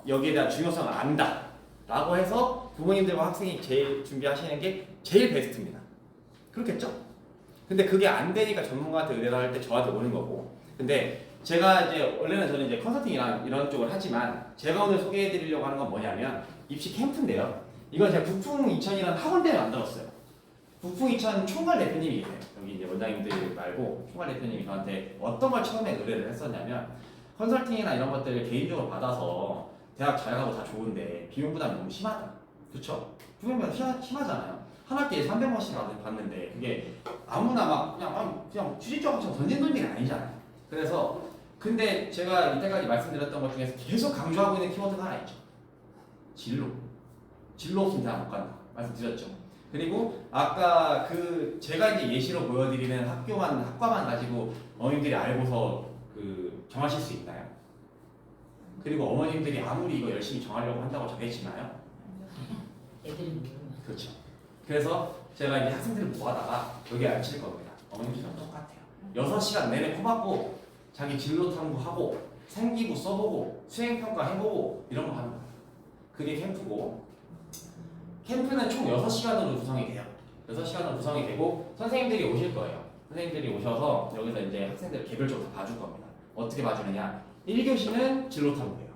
여기에 대한 중요성을 안다 라고 해서 부모님들과 학생이 제일 준비하시는 게 제일 베스트입니다. 그렇겠죠? 근데 그게 안 되니까 전문가한테 의뢰를 할 때 저한테 오는 거고, 근데 제가 이제 원래는 저는 이제 컨설팅이나 이런 쪽을 하지만 제가 오늘 소개해 드리려고 하는 건 뭐냐면 입시 캠프인데요. 이건 제가 북풍 2000이라는 학원 때문에 만들었어요. 북풍 2000 총괄 대표님이 계세요. 여기 이제 원장님들 말고 총괄 대표님이 저한테 어떤 걸 처음에 의뢰를 했었냐면, 컨설팅이나 이런 것들을 개인적으로 받아서 대학 잘 가고 다 좋은데 비용 부담이 너무 심하다. 그렇죠? 비용 부담이 심하잖아요. 한 학기에 300원씩 받는데 그게 아무나 막 그냥 취직적 학점 던진 돈이 아니잖아요. 그래서 근데 제가 이때까지 말씀드렸던 것 중에서 계속 강조하고 있는 키워드가 하나 있죠. 진로 없으면 대학 못 간다 말씀드렸죠. 그리고 아까 그 제가 이제 예시로 보여드리는 학과만 가지고 어머님들이 알고서 그 정하실 수 있나요? 그리고 어머님들이 아무리 이거 열심히 정하려고 한다고 정해지나요? 애들이 모르면. 그렇죠. 그래서 제가 이제 학생들을 모아다가 여기 앉힐 겁니다. 어머님들이랑 똑같아요. 6시간 내내 코박고 자기 진로 탐구하고 생기부 써보고 수행평가 해보고 이런 거 하는 거예요. 그게 캠프고, 캠프는 총 6시간으로 구성이 돼요. 6시간으로 구성이 되고 선생님들이 오실 거예요. 선생님들이 오셔서 여기서 이제 학생들 개별적으로 다 봐줄 겁니다. 어떻게 봐주느냐? 1교시는 진로 탐구예요.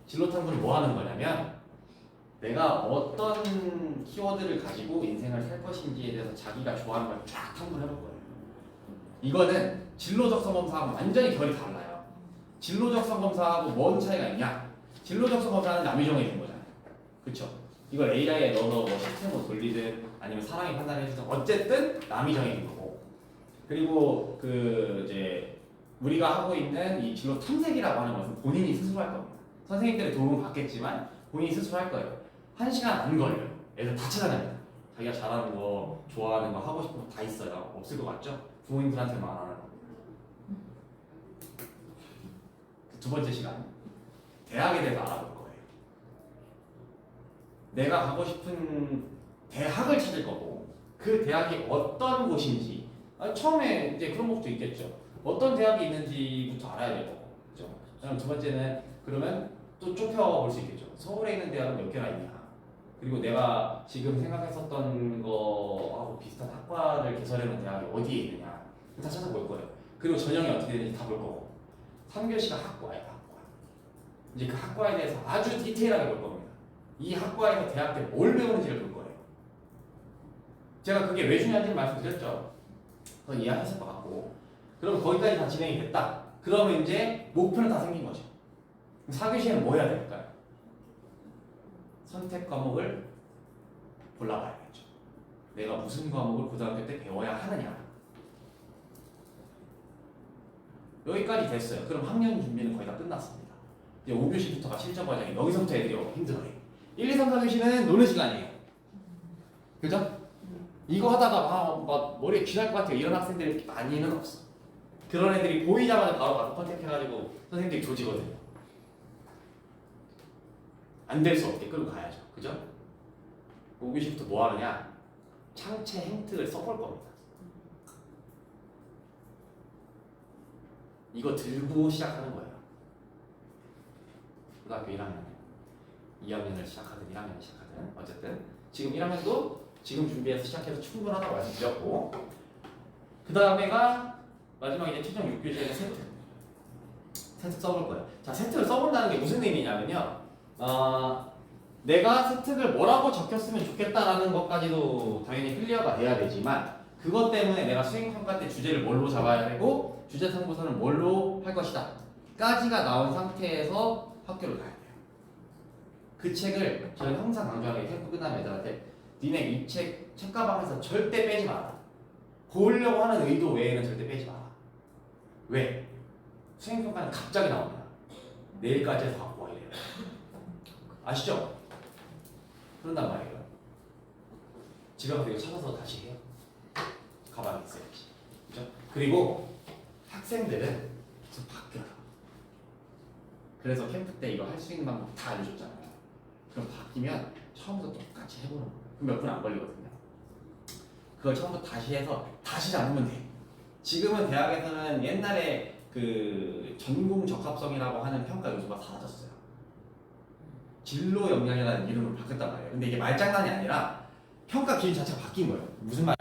진로 탐구는 뭐 하는 거냐면 내가 어떤 키워드를 가지고 인생을 살 것인지에 대해서 자기가 좋아하는 걸 쫙 탐구를 해볼 거예요. 이거는 진로적 성검사하고 완전히 결이 달라요. 진로적 성검사하고 뭔 차이가 있냐? 진로적 성검사는 남이 정해준 거잖아요. 그쵸? 이걸 AI에 넣어서 뭐 시스템으로 돌리든 아니면 사람이 판단해주든 어쨌든 남이 정해준 거고. 그리고 그 이제 우리가 하고 있는 이 진로 탐색이라고 하는 것은 본인이 스스로 할 겁니다. 선생님들의 도움은 받겠지만 본인이 스스로 할 거예요. 1시간 안 걸려요. 애들 다 찾아다닙니다. 자기가 잘하는 거, 좋아하는 거, 하고 싶은 거 다 있어요. 없을 것 같죠? 부모님들한테만 안 하는 겁니다. 두 번째 시간, 대학에 대해서 알아볼 거예요. 내가 가고 싶은 대학을 찾을 거고 그 대학이 어떤 곳인지 처음에 이제 그런 것도 있겠죠. 어떤 대학이 있는지부터 알아야 될 거고, 그렇죠? 그럼 두 번째는 그러면 또 좁혀볼 수 있겠죠. 서울에 있는 대학은 몇 개나 있냐? 그리고 내가 지금 생각했었던 거하고 비슷한 학과를 개설해놓은 대학이 어디에 있느냐 다 찾아볼 거예요. 그리고 전형이 어떻게 되는지 다 볼 거고 3교시가 학과예요. 학과. 이제 그 학과에 대해서 아주 디테일하게 볼 겁니다. 이 학과에서 대학 때 뭘 배우는지를 볼 거예요. 제가 그게 왜 중요한지 말씀드렸죠. 그건 이해하셨을 것 같고 그럼 거기까지 다 진행이 됐다. 그러면 이제 목표는 다 생긴 거죠. 4교시에는 뭐 해야 될까요? 선택 과목을 골라봐야겠죠. 내가 무슨 과목을 고등학교 때 배워야 하느냐. 여기까지 됐어요. 그럼 학년 준비는 거의 다 끝났습니다. 이제 5교시부터가 실전 과정이 여기서부터 애들이 힘들어요. 1, 2, 3, 4교시는 노는 시간이에요. 그죠? 이거 하다가 막 머리에 쥐날 것 같아요. 이런 학생들이 많이는 없어. 그런 애들이 보이자마자 바로 가서 컨택해가지고 선생님들이 조지거든요. 안 될 수 없게 끌고 가야죠. 그죠? 5교시부터 뭐 하느냐? 창체 행특을 써볼 겁니다. 이거 들고 시작하는 거예요. 고등학교 1학년, 2학년을 시작하든 1학년을 시작하든 어쨌든 지금 1학년도 지금 준비해서 시작해서 충분하다고 말씀드렸고 그 다음에가 마지막에 이제 최종 6교시에는 세특 써볼 거예요. 자, 세특을 써본다는 게 무슨 의미냐면요. 내가 세특을 뭐라고 적혔으면 좋겠다라는 것까지도 당연히 클리어가 돼야 되지만 그것 때문에 내가 수행평가 때 주제를 뭘로 잡아야 되고 주제 탐구서는 뭘로 할 것이다 까지가 나온 상태에서 학교를 가야 돼요. 그 책을 저는 항상 강조하는 게 캠프 끝나면 애들한테 니네 이 책가방에서 절대 빼지 마라. 보려고 하는 의도 외에는 절대 빼지 마라. 왜? 수행평가는 갑자기 나옵니다. 내일까지 해서 갖고 와 이래요. 아시죠? 그런단 말이에요. 집에 가서 이거 찾아서 다시 해요. 가방에 있어야지. 그죠? 그리고 학생들은 계속 바뀌어요. 그래서 캠프 때 이거 할 수 있는 방법 다 알려줬잖아요. 그럼 바뀌면 처음부터 똑같이 해보는 거예요. 그럼 몇 분 안 걸리거든요. 그걸 처음부터 다시 해서 다시 잡으면 돼. 지금은 대학에서는 옛날에 그 전공 적합성이라고 하는 평가 요소가 사라졌어요. 진로 역량이라는 이름으로 바뀌었단 말이에요. 근데 이게 말장난이 아니라 평가 기준 자체가 바뀐 거예요. 무슨 말?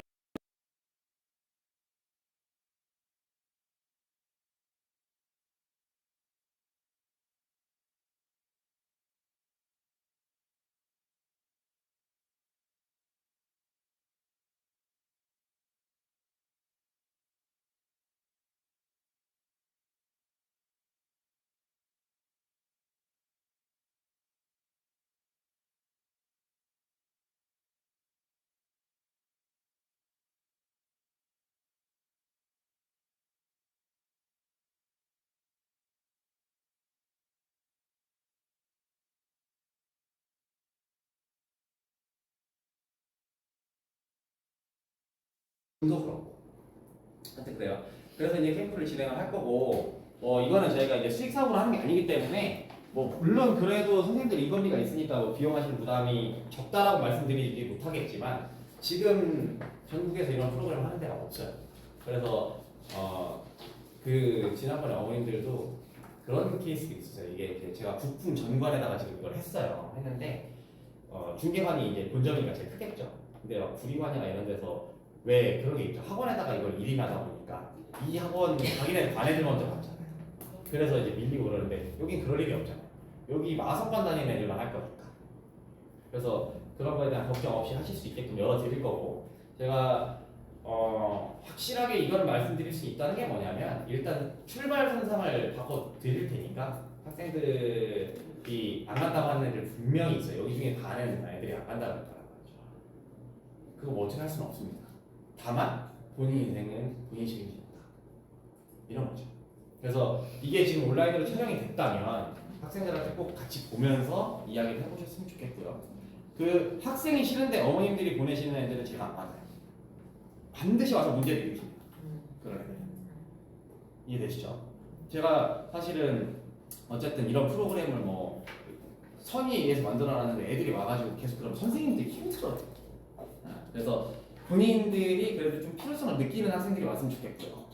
도 그렇고 하여튼 그래요. 그래서 이제 캠프를 진행을 할 거고 이거는 저희가 이제 수익 사업을 하는 게 아니기 때문에 뭐 물론 그래도 선생님들 인건비가 있으니까 뭐 비용하시는 부담이 적다라고 말씀드리지 못하겠지만 지금 전국에서 이런 프로그램을 하는 데가 없어요. 그래서 그 지난번에 어머님들도 그런 케이스가 있었어요. 이게 제가 부품 전관에다가 지금 이걸 했는데 중개관이 이제 본점이니까 제일 크겠죠. 근데 막 구리관이나 이런 데서 왜 그런 게 있죠. 학원에다가 이걸 일임하다 보니까 이 학원 자기네 반애들 먼저 갔잖아요. 그래서 이제 밀리고 그러는데 여긴 그럴 일이 없잖아요. 여기 마석관 다니는 애들만 할 거니까. 그래서 그런 거에 대한 걱정 없이 하실 수 있게끔 열어드릴 거고 제가 확실하게 이걸 말씀드릴 수 있다는 게 뭐냐면 일단 출발 선상을 바꿔 드릴 테니까 학생들이 안 간다고 하는 애들 분명히 있어요. 여기 중에 반은 애들이 안 간다고 했더라고요. 그거 뭐 어떻게 할 수는 없습니다. 다만 본인 인생은 본인 책임집니다. 이런 거죠. 그래서 이게 지금 온라인으로 촬영이 됐다면 학생들한테 꼭 같이 보면서 이야기를 해보셨으면 좋겠고요. 그 학생이 싫은데 어머님들이 보내시는 애들은 제가 안 받아요. 반드시 와서 문제를 일으킵니다. 그런 애들. 이해되시죠? 제가 사실은 어쨌든 이런 프로그램을 뭐 선의에 의해서 만들어놨는데 애들이 와가지고 계속 그럼 선생님들이 힘들어요. 그래서 본인들이 그래도 좀 필요성을 느끼는 학생들이 왔으면 좋겠고요.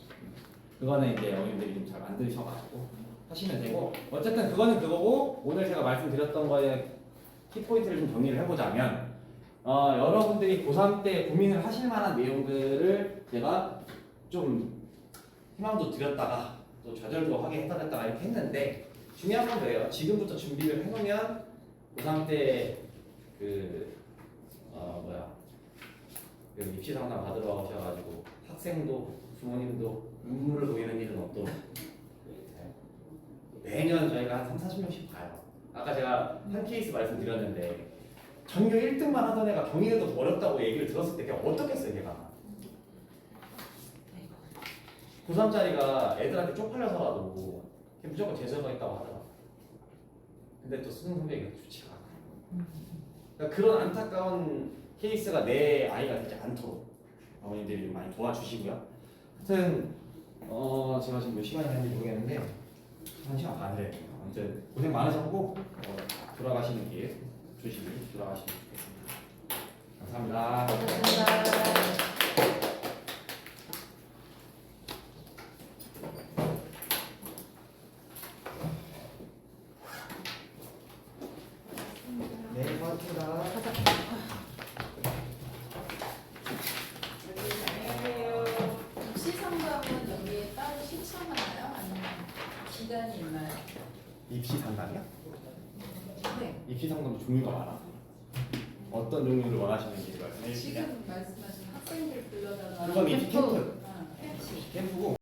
그거는 이제 어머님들이 좀 잘 만드셔가지고 하시면 되고 어쨌든 그거는 그거고 오늘 제가 말씀드렸던 거에 키포인트를 좀 정리를 해보자면 여러분들이 고3 때 고민을 하실 만한 내용들을 제가 좀 희망도 드렸다가 또 좌절도 하게 했다가 이렇게 했는데 중요한 건 그래요. 지금부터 준비를 해놓으면 고3 때 그 입시 상담 받으러 오셔가지고 학생도 부모님도 눈물을 보이는 일은 없도록 매년 저희가 한 30-40명씩 봐요. 아까 제가 한 케이스 말씀드렸는데 전교 1등만 하던 애가 경희대도 어렵다고 얘기를 들었을 때 걔가 어떻겠어요 걔가. 고3짜리가 애들한테 쪽팔려서라도 걔 무조건 재수가 있다고 하더라고요. 근데 또 수능 성적이 좋지가 않아요. 그러니까 그런 안타까운 케이스가 내 아이가 되지 않도록 어머님들이 좀 많이 도와주시고요. 하여튼 제가 지금 몇 시간이 했는지 모르겠는데 1시간 반을 해요. 아무튼 고생 많으셨고 돌아가시는 길 조심히 돌아가시면 좋겠습니다. 감사합니다. 감사합니다. 네, 고맙습니다. 입시 상담은 여기에 따로 신청하나요? 아니면 기간이 있나요? 입시 상담이요? 네. 입시 상담도 종류가 많아. 어떤 종류를 원하시는지 말씀해 주시면. 지금 말씀하신 학생들 불러다가 그건 입시 캠프. 캠프. 캠프고